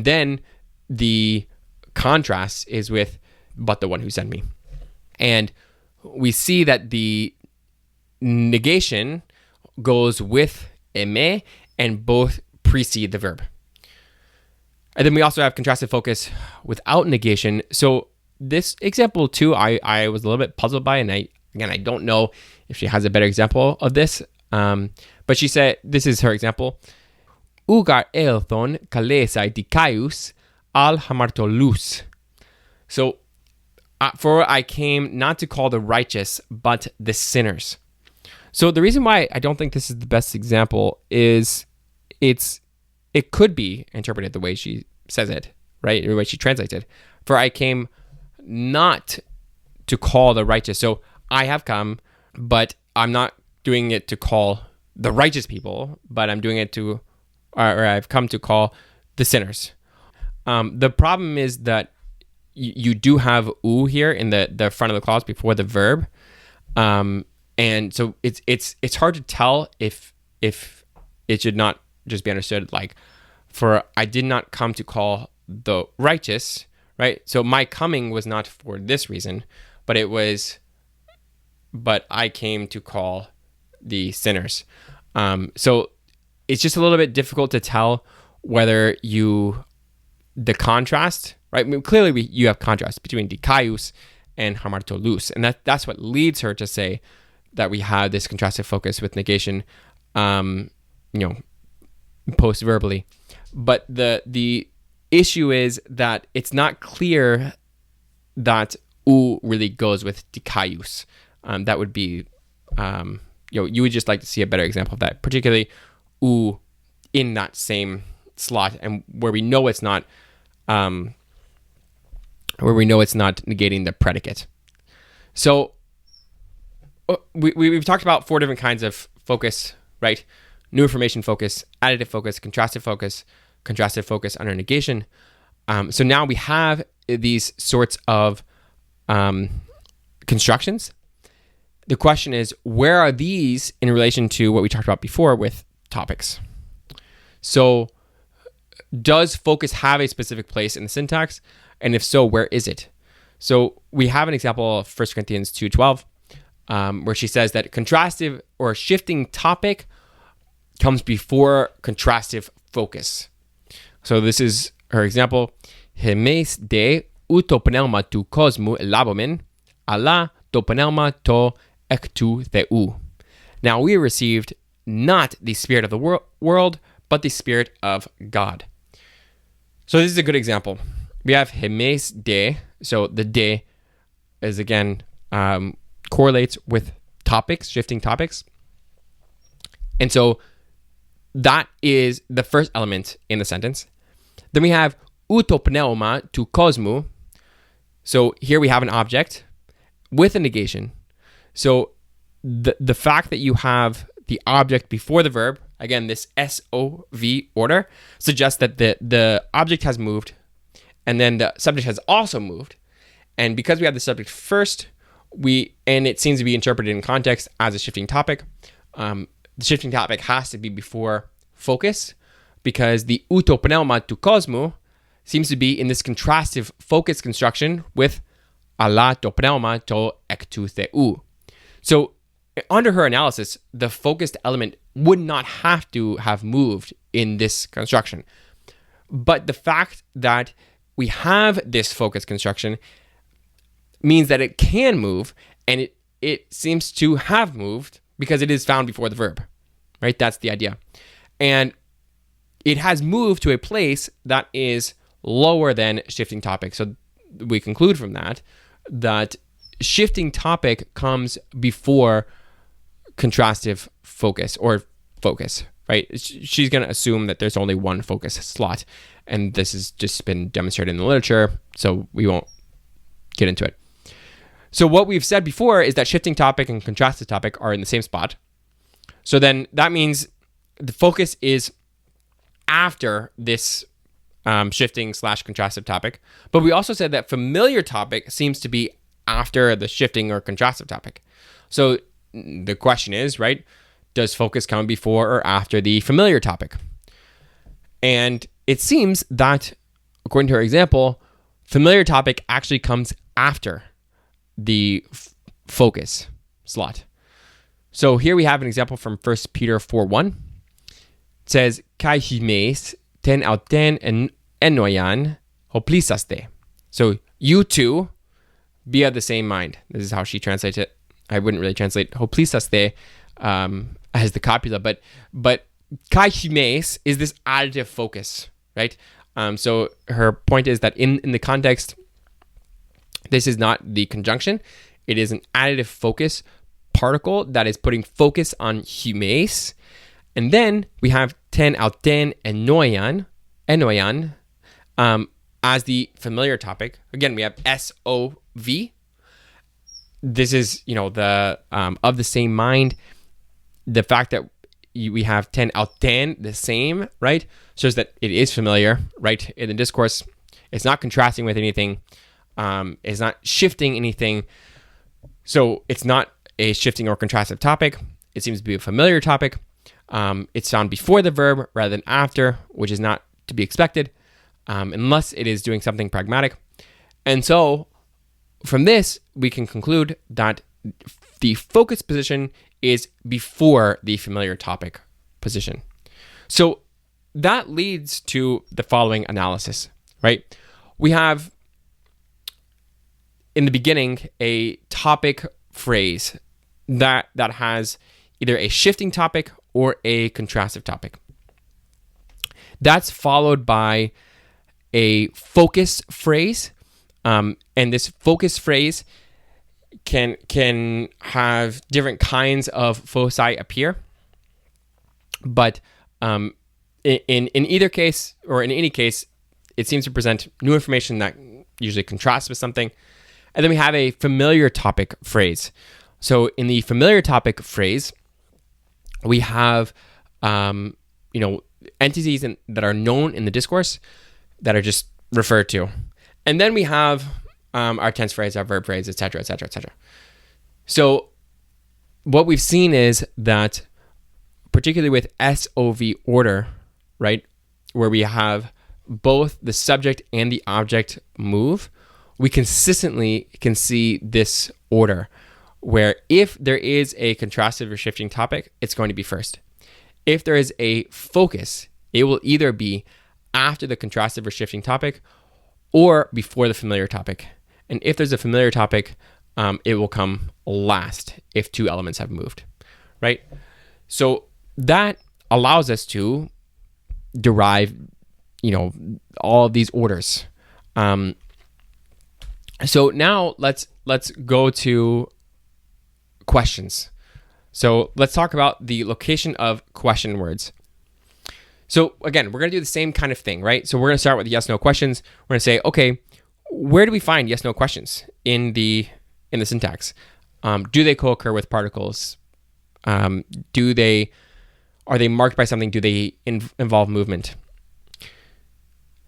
Speaker 2: then the contrast is with but the one who sent me. And we see that the negation goes with eme, and both precede the verb. And then we also have contrastive focus without negation. So this example too, I was a little bit puzzled by, and I don't know if she has a better example of this. But she said, this is her example. Ugar elthon kalesai dikaius al hamartolus. So, for I came not to call the righteous, but the sinners. So the reason why I don't think this is the best example is it could be interpreted the way she says it, right? The way she translates it. For I came not to call the righteous. So I have come, but I'm not doing it to call the righteous people, but I'm doing it or I've come to call the sinners. The problem is that you do have u here in the front of the clause before the verb, and so it's hard to tell if it should not just be understood like, for I did not come to call the righteous, right? So my coming was not for this reason, but I came to call the sinners. So it's just a little bit difficult to tell whether the contrast, right? I mean, clearly you have contrast between dikaius and hamartolus, and that's what leads her to say that we have this contrastive focus with negation, post-verbally. But the issue is that it's not clear that u really goes with dikaius. That would be, you would just like to see a better example of that, particularly u in that same slot, and where we know it's not negating the predicate. So we've talked about 4 different kinds of focus, right? New information focus, additive focus, contrastive focus under negation. So now we have these sorts of constructions. The question is, where are these in relation to what we talked about before with topics? So does focus have a specific place in the syntax? And if so, where is it? So we have an example of 1 Corinthians 2:12, where she says that contrastive or shifting topic comes before contrastive focus. So this is her example. Hemes de uto pneuma tu cosmu elabomen, ala to pneuma to ectu theu. Now we received not the spirit of the world, but the spirit of God. So this is a good example. We have hemes de, so the de is again correlates with topics, shifting topics. And so that is the first element in the sentence. Then we have uto pneuma tu cosmu. So here we have an object with a negation. So the fact that you have the object before the verb, again, this SOV order, suggests that the object has moved and then the subject has also moved. And because we have the subject first, and it seems to be interpreted in context as a shifting topic, the shifting topic has to be before focus, because the uto pneuma tu cosmu seems to be in this contrastive focus construction with ala to pneuma to ectu theu. So under her analysis, the focused element would not have to have moved in this construction. But the fact that we have this focus construction means that it can move, and it seems to have moved because it is found before the verb, right? That's the idea. And it has moved to a place that is lower than shifting topic. So we conclude from that shifting topic comes before contrastive focus or focus, right? She's going to assume that there's only one focus slot, and this has just been demonstrated in the literature, so we won't get into it. So what we've said before is that shifting topic and contrastive topic are in the same spot. So then that means the focus is after this shifting / contrastive topic. But we also said that familiar topic seems to be after the shifting or contrastive topic. So the question is, right, does focus come before or after the familiar topic? And it seems that, according to our example, familiar topic actually comes after the focus slot. So here we have an example from 1 Peter 4:1. It says, kai himes ten auten enoyan hoplisaste. So you two be of the same mind. This is how she translates it. I wouldn't really translate hoplisaste as the copula, but kai himes is this additive focus, right? So her point is that in the context, this is not the conjunction. It is an additive focus particle that is putting focus on himes. And then we have ten auten enoyan as the familiar topic. Again, we have SOV. This is, the of the same mind. The fact that we have ten auten, the same, right, shows that it is familiar, right, in the discourse. It's not contrasting with anything. It's not shifting anything. So it's not a shifting or contrastive topic. It seems to be a familiar topic. It's found before the verb rather than after, which is not to be expected unless it is doing something pragmatic. And so from this, we can conclude that the focus position is before the familiar topic position. So that leads to the following analysis, right? We have in the beginning a topic phrase that has either a shifting topic or a contrastive topic. That's followed by a focus phrase, and this focus phrase can have different kinds of foci appear, but in either case or in any case, it seems to present new information that usually contrasts with something. And then we have a familiar topic phrase. So in the familiar topic phrase, we have entities that are known in the discourse that are just referred to. And then we have our tense phrase, our verb phrase, etc., etc., etc. So what we've seen is that, particularly with SOV order, right, where we have both the subject and the object move, we consistently can see this order where if there is a contrastive or shifting topic, it's going to be first. If there is a focus, it will either be after the contrastive or shifting topic or before the familiar topic. And if there's a familiar topic, it will come last if two elements have moved, right? So that allows us to derive, all of these orders. So now let's go to questions. So let's talk about the location of question words. So again, we're going to do the same kind of thing, right? So we're going to start with yes/no questions. We're going to say, okay, where do we find yes/no questions in the syntax? Do they co-occur with particles? Are they marked by something? Do they involve movement?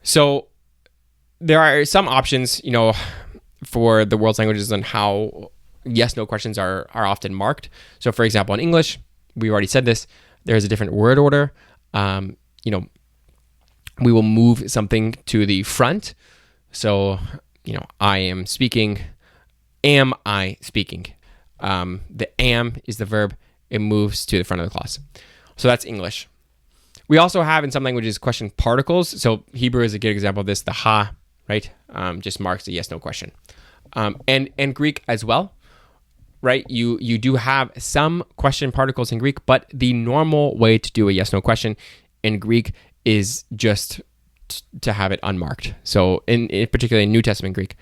Speaker 2: So there are some options, for the world's languages on how yes/no questions are often marked. So for example, in English, we already said this, there's a different word order. We will move something to the front. So, I am speaking. Am I speaking? The am is the verb. It moves to the front of the clause. So that's English. We also have in some languages question particles. So Hebrew is a good example of this. The ha, right? Just marks a yes/no question. And Greek as well, right? You do have some question particles in Greek, but the normal way to do a yes/no question in Greek is just to have it unmarked. So in particularly in New Testament Greek,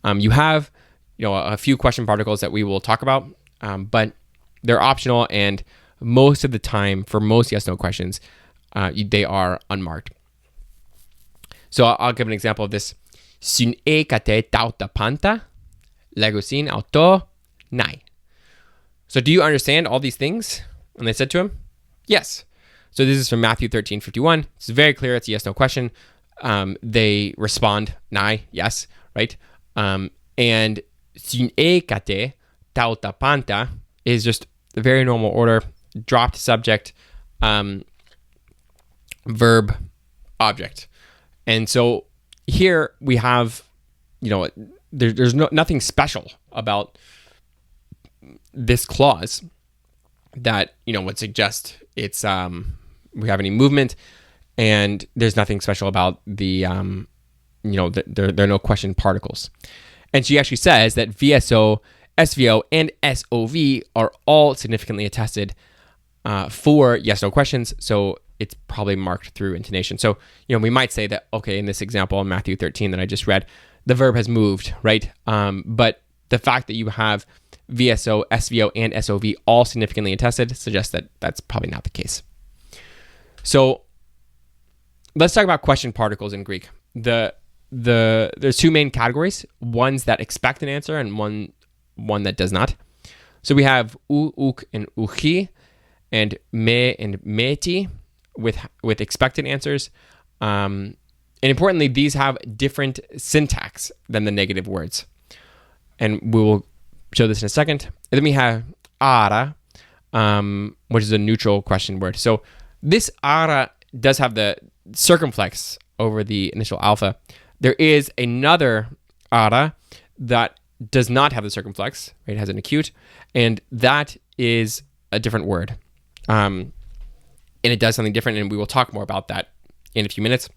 Speaker 2: you have a few question particles that we will talk about, but they're optional, and most of the time for most yes/no questions, they are unmarked. So I'll give an example of this. Syn e kate tauta panta, legusin auto nai. So do you understand all these things? And they said to him, yes. So this is from Matthew 13:51. It's very clear. It's a yes/no question. They respond, nai, yes, right? And syn e kate tauta panta is just a very normal order, dropped subject, verb, object. And so here we have, there's nothing special about this clause that, would suggest it's, we have any movement, and there's nothing special about the, there are no question particles. And she actually says that VSO, SVO, and SOV are all significantly attested for yes/no questions. So it's probably marked through intonation. So, we might say that, okay, in this example in Matthew 13 that I just read, the verb has moved, right? But the fact that you have VSO, SVO, and SOV all significantly attested suggests that that's probably not the case. So let's talk about question particles in Greek. There's two main categories, ones that expect an answer and one that does not. So we have u, uk, and uchi, and me and meti with expected answers. And importantly, these have different syntax than the negative words. And we will show this in a second. And then we have ara, which is a neutral question word. So this ara does have the circumflex over the initial alpha. There is another ara that does not have the circumflex, right? It has an acute, and that is a different word. And it does something different, and we will talk more about that in a few minutes.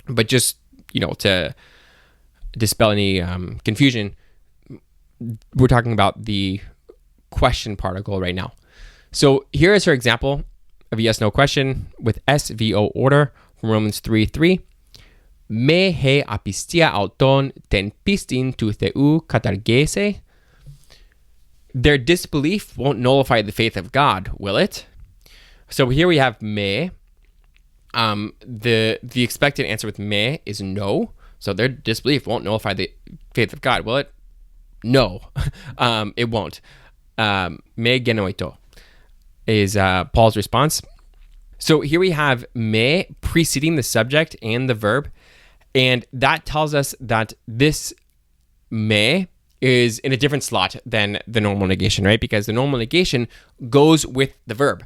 Speaker 2: But just, to dispel any confusion, we're talking about the question particle right now. So here is her example of a yes/no question with SVO order from Romans 3:3. Me he apistia auton ten pistin tu theu katargese. Their disbelief won't nullify the faith of God, will it? So here we have me. The expected answer with me is no. So their disbelief won't nullify the faith of God, will it? No, it won't. Me genoito is Paul's response. So here we have me preceding the subject and the verb, and that tells us that this me is in a different slot than the normal negation, right? Because the normal negation goes with the verb.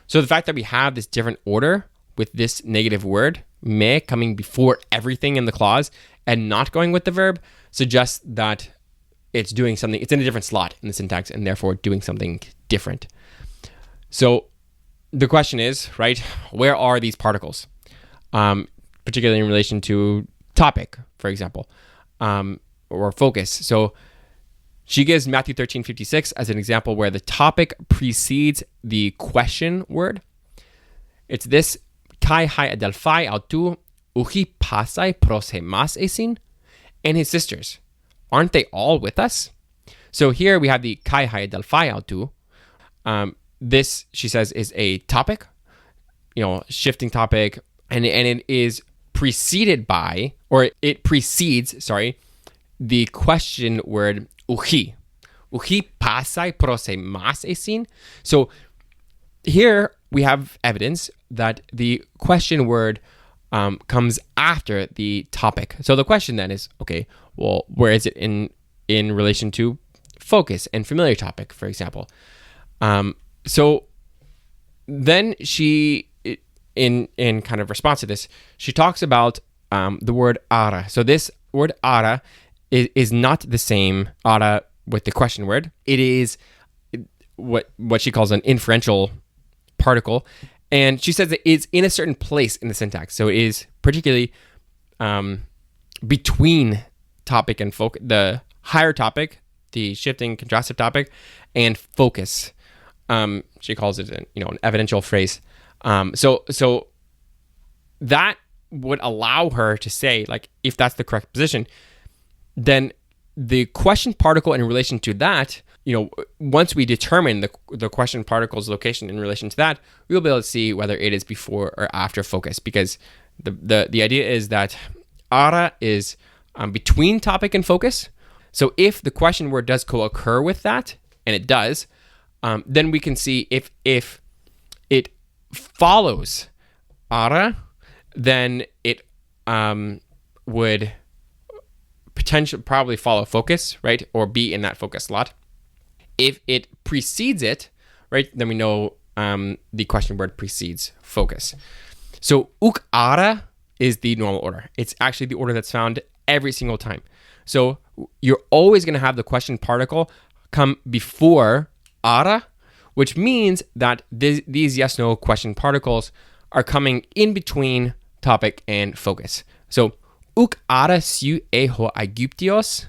Speaker 2: So the fact that we have this different order with this negative word, me, coming before everything in the clause and not going with the verb suggests that it's doing something, it's in a different slot in the syntax and therefore doing something different. So the question is, right, where are these particles? Particularly in relation to topic, for example, or focus. So she gives Matthew 13:56 as an example where the topic precedes the question word. It's this: Kai hai adelphai autu uhi pasai pros hemas esin, and his sisters, aren't they all with us? So here we have the kai hai adelphai autu. This, she says, is a topic, shifting topic, and it is preceded by, or it precedes, the question word uhi. Uhi pasai pros hemas esin. So here we have evidence that the question word comes after the topic. So the question then is, okay, well, where is it in relation to focus and familiar topic, for example? So then she, in kind of response to this, she talks about the word ara. So this word ara is not the same ara with the question word. It is what she calls an inferential particle, and she says it is in a certain place in the syntax. So it is particularly between topic and focus, the higher topic, the shifting contrastive topic, and focus. She calls it an evidential phrase. So that would allow her to say, like, if that's the correct position, then the question particle in relation to that, once we determine the question particle's location in relation to that, we'll be able to see whether it is before or after focus, because the idea is that ara is between topic and focus. So if the question word does co-occur with that, and it does, then we can see if it follows ara, then it would potentially probably follow focus, right? Or be in that focus slot. If it precedes it, right, then we know the question word precedes focus. So uk ara is the normal order. It's actually the order that's found every single time. So you're always going to have the question particle come before ara, which means that these yes-no question particles are coming in between topic and focus. So uk ara siu eho Aegyptios,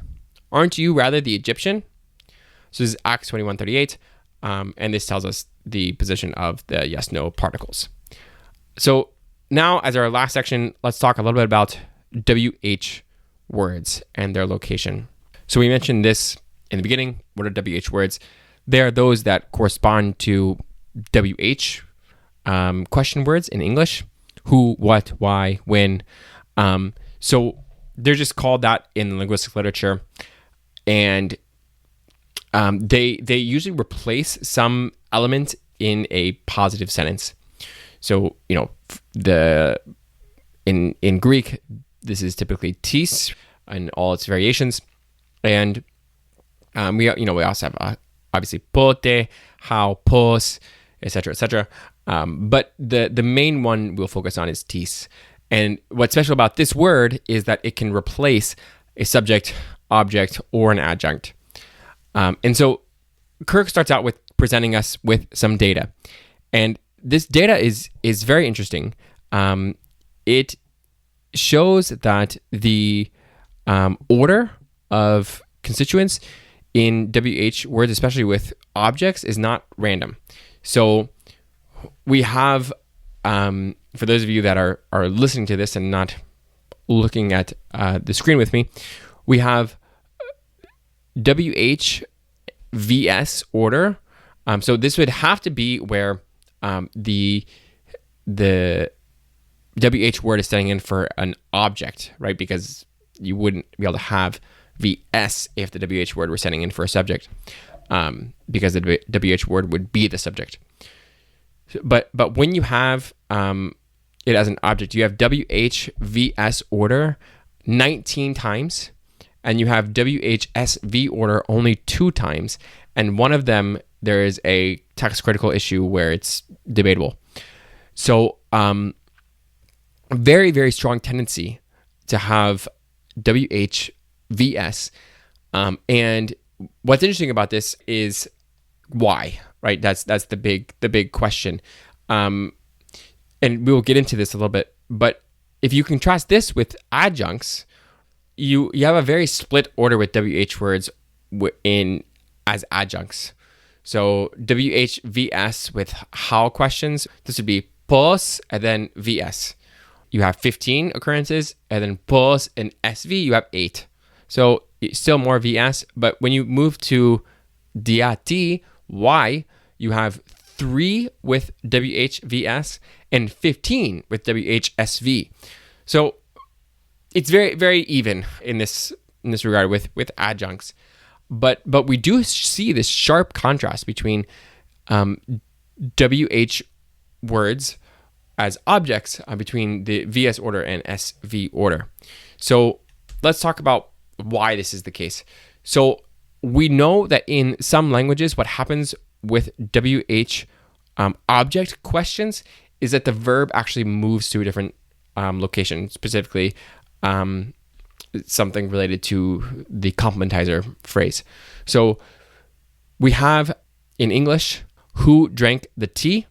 Speaker 2: aren't you rather the Egyptian? So this is Acts 21:38, and this tells us the position of the yes-no particles. So now, as our last section, let's talk a little bit about WH words and their location. So we mentioned this in the beginning. What are WH words? They are those that correspond to WH question words in English: who, what, why, when. So they're just called that in linguistic literature, and they usually replace some element in a positive sentence. So in Greek, this is typically tis and all its variations, and we also have obviously pote, how, pos, etc., etc. But the main one we'll focus on is tis. And what's special about this word is that it can replace a subject, object, or an adjunct. And so Kirk starts out with presenting us with some data. And this data is very interesting. It shows that the order of constituents in WH words, especially with objects, is not random. So we have, for those of you that are listening to this and not looking at the screen with me, we have WH VS order. So this would have to be where the WH word is standing in for an object, right? Because you wouldn't be able to have VS if the WH word were standing in for a subject, because the WH word would be the subject. But when you have it as an object, you have WH VS order 19 times, and you have WHSV order only 2 times, and one of them there is a text critical issue where it's debatable. So very, very strong tendency to have WHVS. And what's interesting about this is why, right? That's the big question. And we will get into this a little bit, but if you contrast this with adjuncts, you have a very split order with WH words as adjuncts. So WHVS with how questions, this would be pos and then VS. You have 15 occurrences, and then pos and SV, you have 8. So still more VS, but when you move to DAT, Y, you have 3 with WHVS and 15 with WHSV. So it's very, very even in this regard with adjuncts. But we do see this sharp contrast between WH words as objects between the VS order and SV order. So let's talk about why this is the case. So we know that in some languages, what happens with WH object questions is that the verb actually moves to a different location, specifically something related to the complementizer phrase. So we have in English, who drank the tea,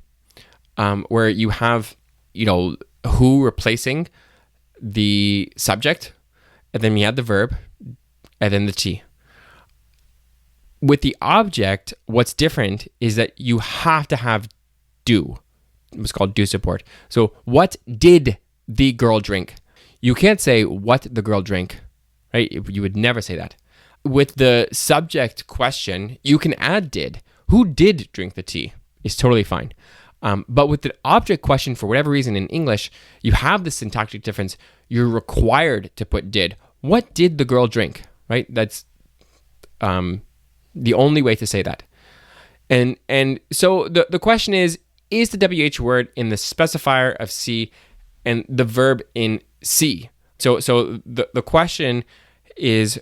Speaker 2: where you have, who replacing the subject, and then you have the verb, and then the tea. With the object, what's different is that you have to have do. It's called do support. So what did the girl drink? You can't say what the girl drank, right? You would never say that. With the subject question, you can add did. Who did drink the tea? Is totally fine. But with the object question, for whatever reason in English, you have the syntactic difference. You're required to put did. What did the girl drink, right? That's the only way to say that. And so the question is the WH word in the specifier of C and the verb in C? So the question is,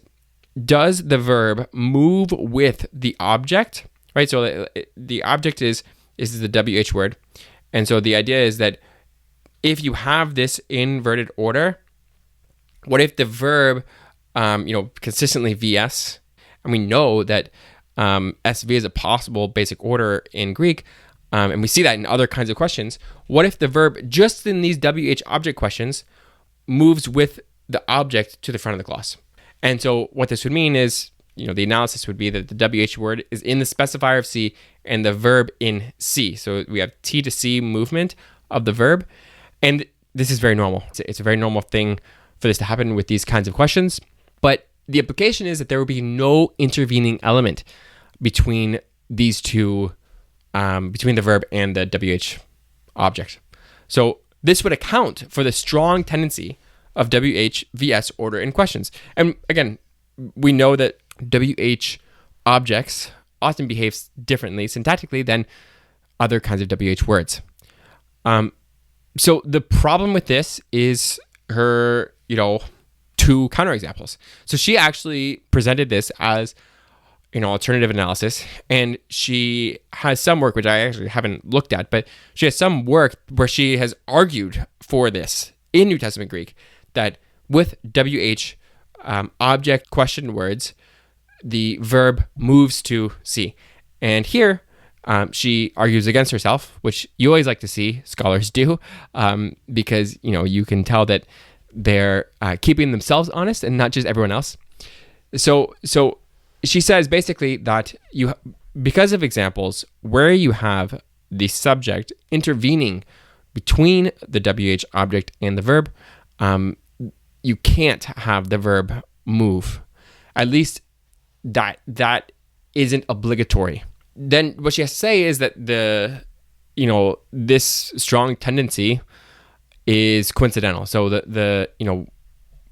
Speaker 2: does the verb move with the object, right? So the object is the WH word. And so the idea is that if you have this inverted order, what if the verb, consistently VS, and we know that SV is a possible basic order in Greek, and we see that in other kinds of questions. What if the verb, just in these WH object questions, moves with the object to the front of the clause? And so what this would mean is, the analysis would be that the WH word is in the specifier of C and the verb in C. So we have T to C movement of the verb. And this is very normal. It's a very normal thing for this to happen with these kinds of questions. But the implication is that there will be no intervening element between these two, between the verb and the WH object. So this would account for the strong tendency of WH VS order in questions. And again, we know that WH objects often behaves differently syntactically than other kinds of WH words. So the problem with this is her, two counterexamples. So she actually presented this as, alternative analysis, and she has some work, which I actually haven't looked at, but she has some work where she has argued for this in New Testament Greek, that with WH object question words, the verb moves to C. And here, she argues against herself, which you always like to see scholars do, because, you can tell that they're keeping themselves honest and not just everyone else. So she says basically that because of examples where you have the subject intervening between the WH object and the verb, you can't have the verb move. At least that isn't obligatory. Then what she has to say is that this strong tendency is coincidental. So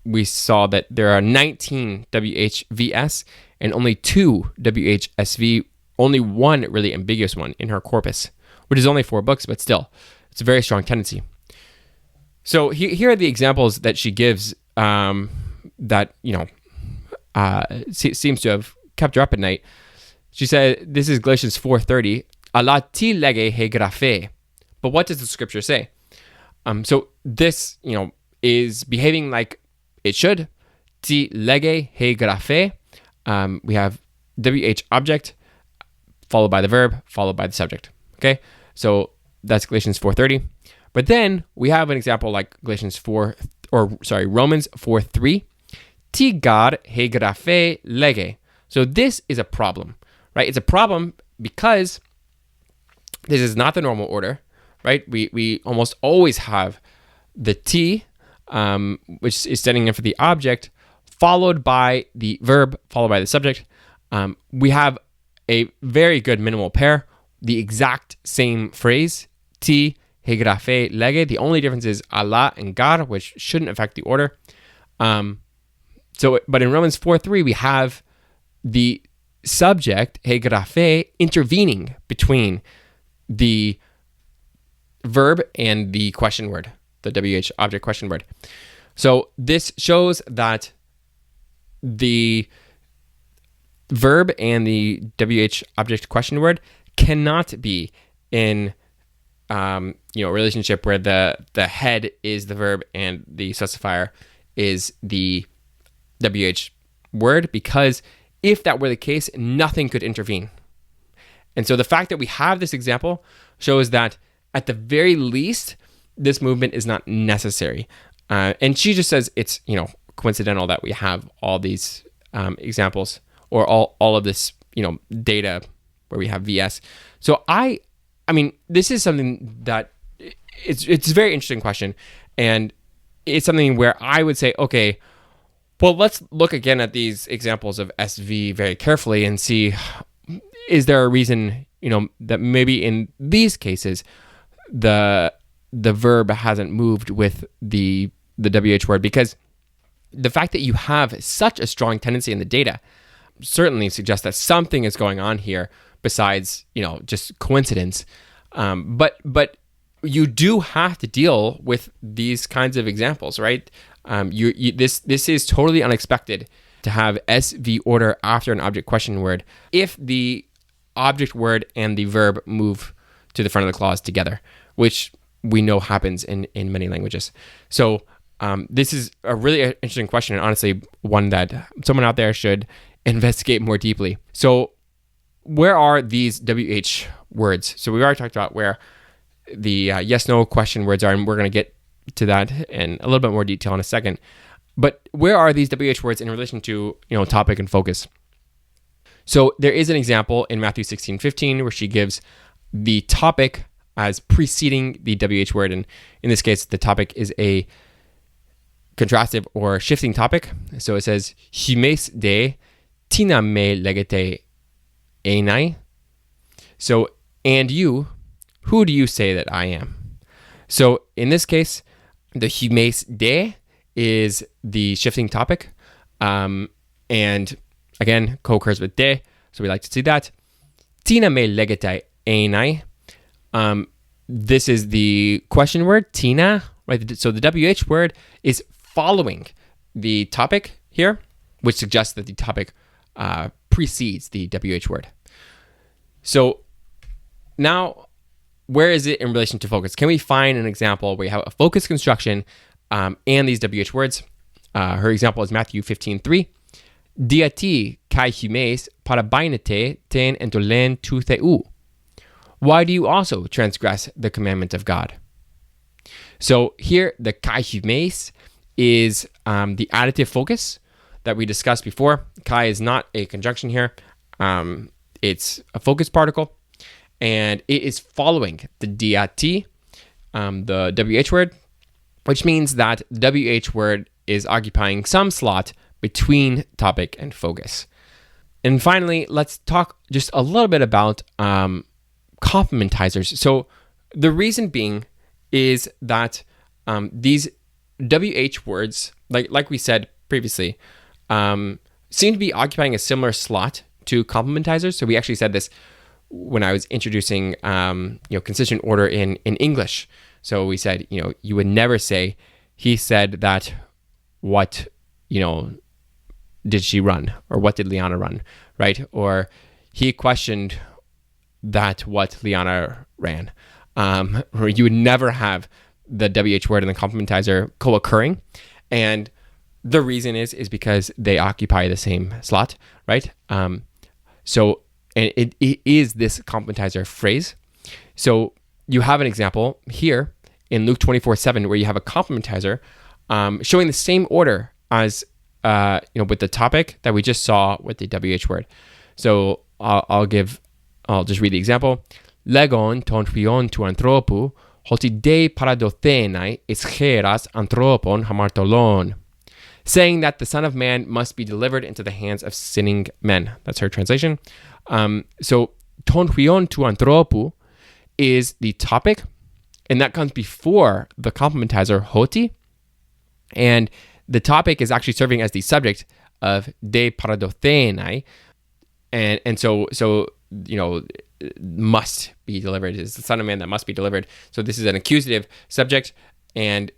Speaker 2: we saw that there are 19 WHVS and only 2 WHSV, only one really ambiguous one in her corpus, which is only 4 books, but still, it's a very strong tendency. So here are the examples that she gives that, seems to have kept her up at night. She said, this is Galatians 4:30, "Ala ti lege he graphe." But what does the scripture say? So this, is behaving like it should. Ti lege he graphe. We have WH object, followed by the verb, followed by the subject. Okay? So that's Galatians 4:30. But then we have an example like Romans 4:3. Ti gar hegraphe lege. So this is a problem, right? It's a problem because this is not the normal order, right? We almost always have the T, which is standing in for the object, followed by the verb, followed by the subject. We have a very good minimal pair, the exact same phrase, T, hegraphe, lege. The only difference is Allah and gar, which shouldn't affect the order. But in Romans 4:3, we have the subject, hegraphe, intervening between the verb and the question word, the WH object question word. So this shows that the verb and the WH object question word cannot be in relationship where the head is the verb and the specifier is the WH word, because if that were the case, nothing could intervene. And so the fact that we have this example shows that at the very least, this movement is not necessary. And she just says it's, coincidental that we have all these examples or all of this, data where we have VS. So I mean, this is something that it's a very interesting question. And it's something where I would say, okay, well, let's look again at these examples of SV very carefully and see, is there a reason, that maybe in these cases, the verb hasn't moved with the WH word? Because the fact that you have such a strong tendency in the data certainly suggests that something is going on here besides, just coincidence. But you do have to deal with these kinds of examples, right? This is totally unexpected to have SV order after an object question word if the object word and the verb move to the front of the clause together, which we know happens in many languages. So this is a really interesting question, and honestly one that someone out there should investigate more deeply. So where are these WH words? So we already talked about where the yes-no question words are, and we're going to get to that in a little bit more detail in a second. But where are these WH words in relation to, topic and focus? So there is an example in Matthew 16:15 where she gives the topic as preceding the WH word. And in this case, the topic is a contrastive or shifting topic. So it says, Hymes de tina me legete enai. So, and you, who do you say that I am? So in this case, the hymes de is the shifting topic. And again, co-occurs with de. So we like to see that. Tina me legete enai. This is the question word, tina, right? So the WH word is following the topic here, which suggests that the topic precedes the WH word. So now, where is it in relation to focus? Can we find an example where you have a focus construction and these WH words? Her example is Matthew 15:3. Diati kai hymes parabainete ten entolen tu theu. Why do you also transgress the commandment of God? So here, the kai hymes is the additive focus that we discussed before. Kai is not a conjunction here. It's a focus particle, and it is following the diati, the WH word, which means that the WH word is occupying some slot between topic and focus. And finally, let's talk just a little bit about complementizers. So the reason being is that these WH words, like we said previously, seem to be occupying a similar slot to complementizers. So we actually said this when I was introducing consistent order in English. So we said, you would never say, he said that what, did she run? Or what did Liana run, right? Or he questioned that what Liana ran. Or you would never have the WH word and the complementizer co-occurring. And the reason is because they occupy the same slot, right? So it is this complementizer phrase. So you have an example here in Luke 24:7, where you have a complementizer showing the same order as with the topic that we just saw with the WH word. So I'll just read the example. Legon ton huion tu anthropu, hoti de paradothenai ischeras anthropon hamartolon. Saying that the Son of Man must be delivered into the hands of sinning men. That's her translation. So ton huion tu anthropu is the topic, and that comes before the complementizer hoti. And the topic is actually serving as the subject of de paradothenai. And so must be delivered. It's the Son of Man that must be delivered. So this is an accusative subject, and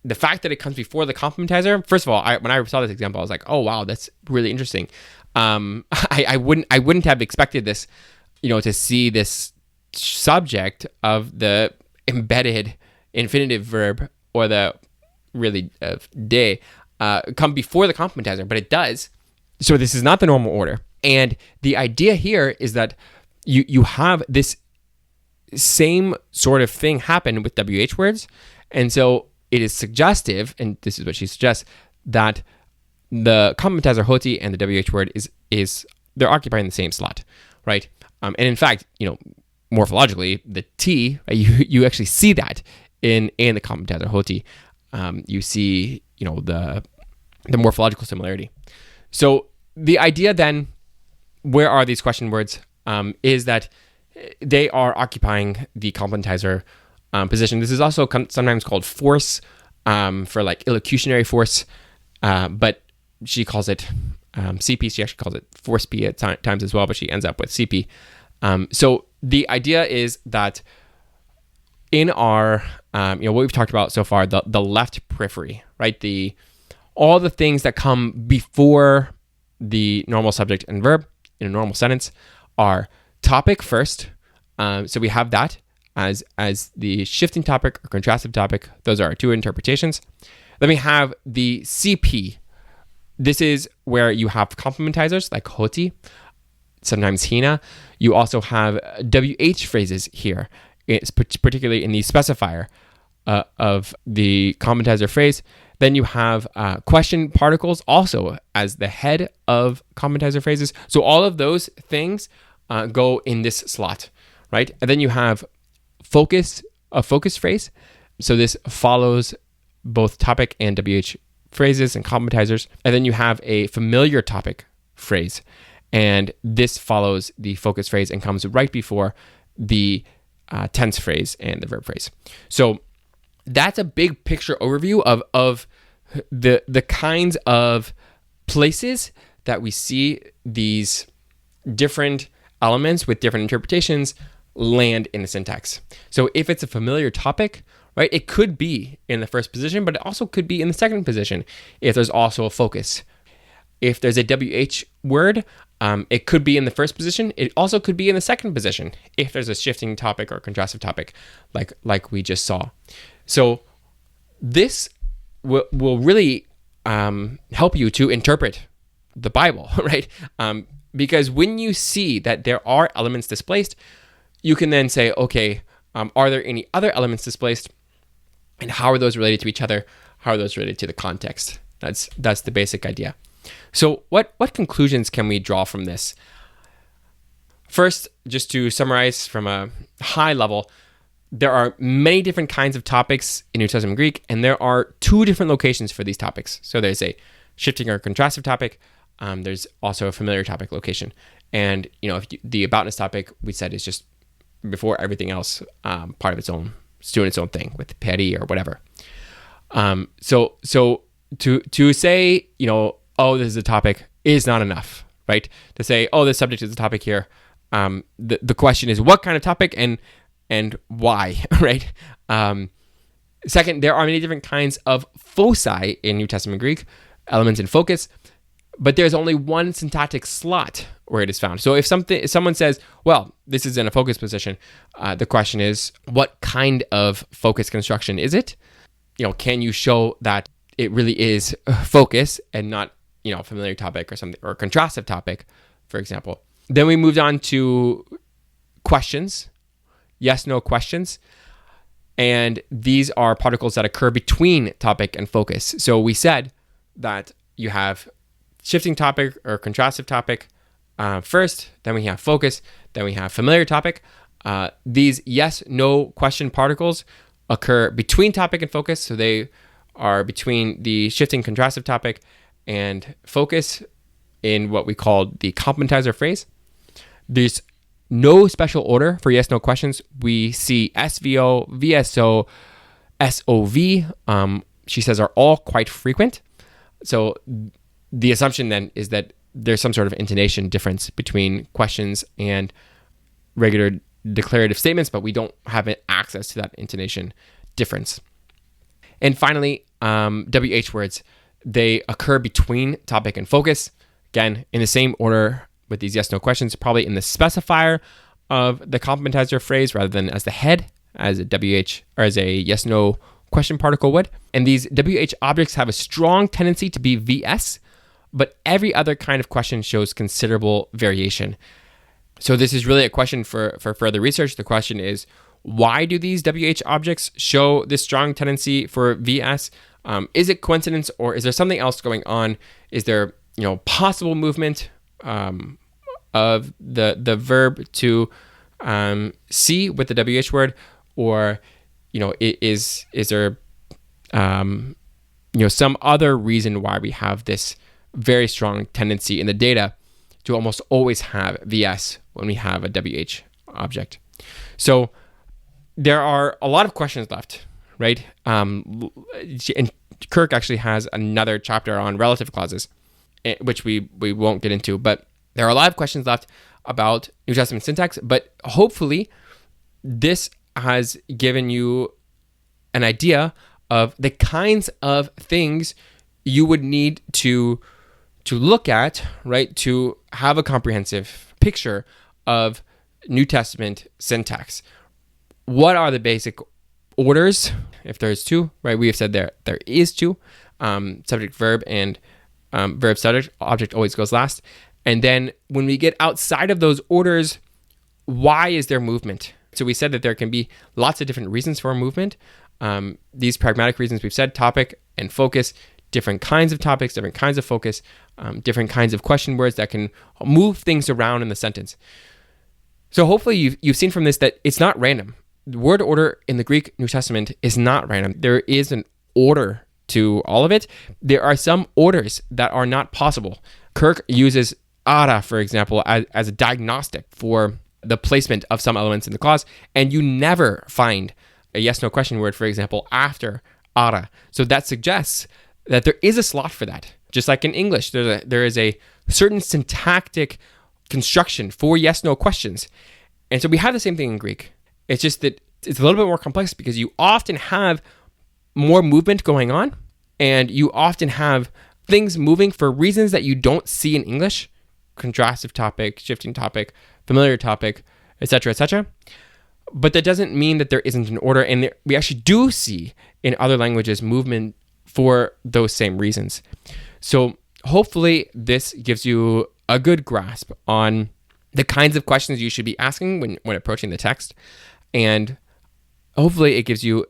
Speaker 2: the fact that it comes before the complementizer. First of all, when I saw this example, I was like, oh wow, that's really interesting. I wouldn't have expected this, to see this subject of the embedded infinitive verb or the really de come before the complementizer, but it does. So this is not the normal order. And the idea here is that you have this same sort of thing happen with WH words. And so it is suggestive, and this is what she suggests, that the complementizer hoti and the WH word is they're occupying the same slot, right? And in fact, morphologically, the T, you actually see that in the complementizer hoti. You see, the morphological similarity. So the idea then, where are these question words, is that they are occupying the complementizer position. This is also sometimes called force, for like illocutionary force, but she calls it CP. She actually calls it force P at times as well, but she ends up with CP. So the idea is that in our, what we've talked about so far, the left periphery, right? All the things that come before the normal subject and verb in a normal sentence are topic first. So we have that as the shifting topic or contrastive topic. Those are our two interpretations. Then we have the CP. This is where you have complementizers like hoti, sometimes hina. You also have WH phrases here. It's particularly in the specifier of the complementizer phrase. Then you have question particles also as the head of complementizer phrases. So all of those things go in this slot, right? And then you have a focus phrase. So this follows both topic and WH phrases and complementizers. And then you have a familiar topic phrase. And this follows the focus phrase and comes right before the tense phrase and the verb phrase. So that's a big picture overview of the kinds of places that we see these different elements with different interpretations land in the syntax. So if it's a familiar topic, right, it could be in the first position, but it also could be in the second position if there's also a focus. If there's a WH word, it could be in the first position. It also could be in the second position if there's a shifting topic or contrastive topic like we just saw. So this will really help you to interpret the Bible, right? Because when you see that there are elements displaced, you can then say, okay, are there any other elements displaced? And how are those related to each other? How are those related to the context? That's the basic idea. So what conclusions can we draw from this? First, just to summarize from a high level, there are many different kinds of topics in New Testament Greek, and there are two different locations for these topics. So there's a shifting or contrastive topic. There's also a familiar topic location. And the aboutness topic we said is just before everything else, part of its own, it's doing its own thing with peri or whatever. So to say, oh, this is a topic is not enough, right? To say, oh, this subject is a topic here. The question is what kind of topic and why, right? Second, there are many different kinds of foci in New Testament Greek, elements in focus, but there's only one syntactic slot where it is found. So if someone says, well, this is in a focus position, the question is, what kind of focus construction is it? Can you show that it really is focus and not, familiar topic or something, or contrastive topic, for example. Then we moved on to questions, yes, no questions. And these are particles that occur between topic and focus. So we said that you have shifting topic or contrastive topic first, then we have focus, then we have familiar topic. These yes, no question particles occur between topic and focus. So they are between the shifting contrastive topic and focus in what we call the complementizer phrase. There's no special order for yes, no questions. We see SVO, VSO, SOV, she says, are all quite frequent. So the assumption then is that there's some sort of intonation difference between questions and regular declarative statements, but we don't have access to that intonation difference. And finally, WH words, they occur between topic and focus. Again, in the same order with these yes, no questions, probably in the specifier of the complementizer phrase rather than as the head, as a WH or as a yes, no question particle would. And these WH objects have a strong tendency to be VS, but every other kind of question shows considerable variation. So this is really a question for further research. The question is, why do these WH objects show this strong tendency for VS? Is it coincidence, or is there something else going on? Is there, possible movement of the verb to see with the WH word, or is there some other reason why we have this very strong tendency in the data to almost always have VS when we have a WH object? So there are a lot of questions left, right? And Kirk actually has another chapter on relative clauses, which we won't get into, but there are a lot of questions left about New Testament syntax, but hopefully this has given you an idea of the kinds of things you would need to look at, right, to have a comprehensive picture of New Testament syntax. What are the basic orders, if there's two, right? We have said there is two, subject, verb, and verb, subject, object always goes last. And then when we get outside of those orders, why is there movement? So we said that there can be lots of different reasons for movement. These pragmatic reasons we've said, topic and focus, different kinds of topics, different kinds of focus, different kinds of question words that can move things around in the sentence. So hopefully you've seen from this that it's not random. The word order in the Greek New Testament is not random. There is an order to all of it. There are some orders that are not possible. Kirk uses ara, for example, as a diagnostic for the placement of some elements in the clause, and you never find a yes-no question word, for example, after ara. So that suggests that there is a slot for that. Just like in English, there is a certain syntactic construction for yes-no questions. And so we have the same thing in Greek. It's just that it's a little bit more complex because you often have more movement going on, and you often have things moving for reasons that you don't see in English. Contrastive topic, shifting topic, familiar topic, etc., etc. But that doesn't mean that there isn't an order, and we actually do see in other languages movement for those same reasons. So hopefully this gives you a good grasp on the kinds of questions you should be asking when approaching the text, and hopefully it gives you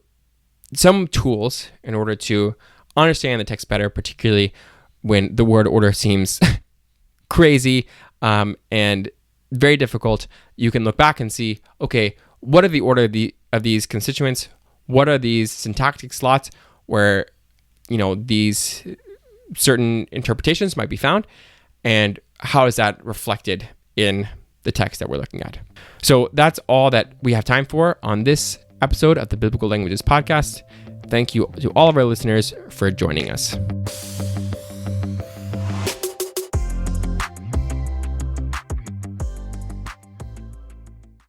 Speaker 2: some tools in order to understand the text better, particularly when the word order seems crazy and very difficult. You can look back and see, okay, what are the order of these constituents? What are these syntactic slots where these certain interpretations might be found, and how is that reflected in the text that we're looking at? So that's all that we have time for on this episode of the Biblical Languages Podcast. Thank you to all of our listeners for joining us.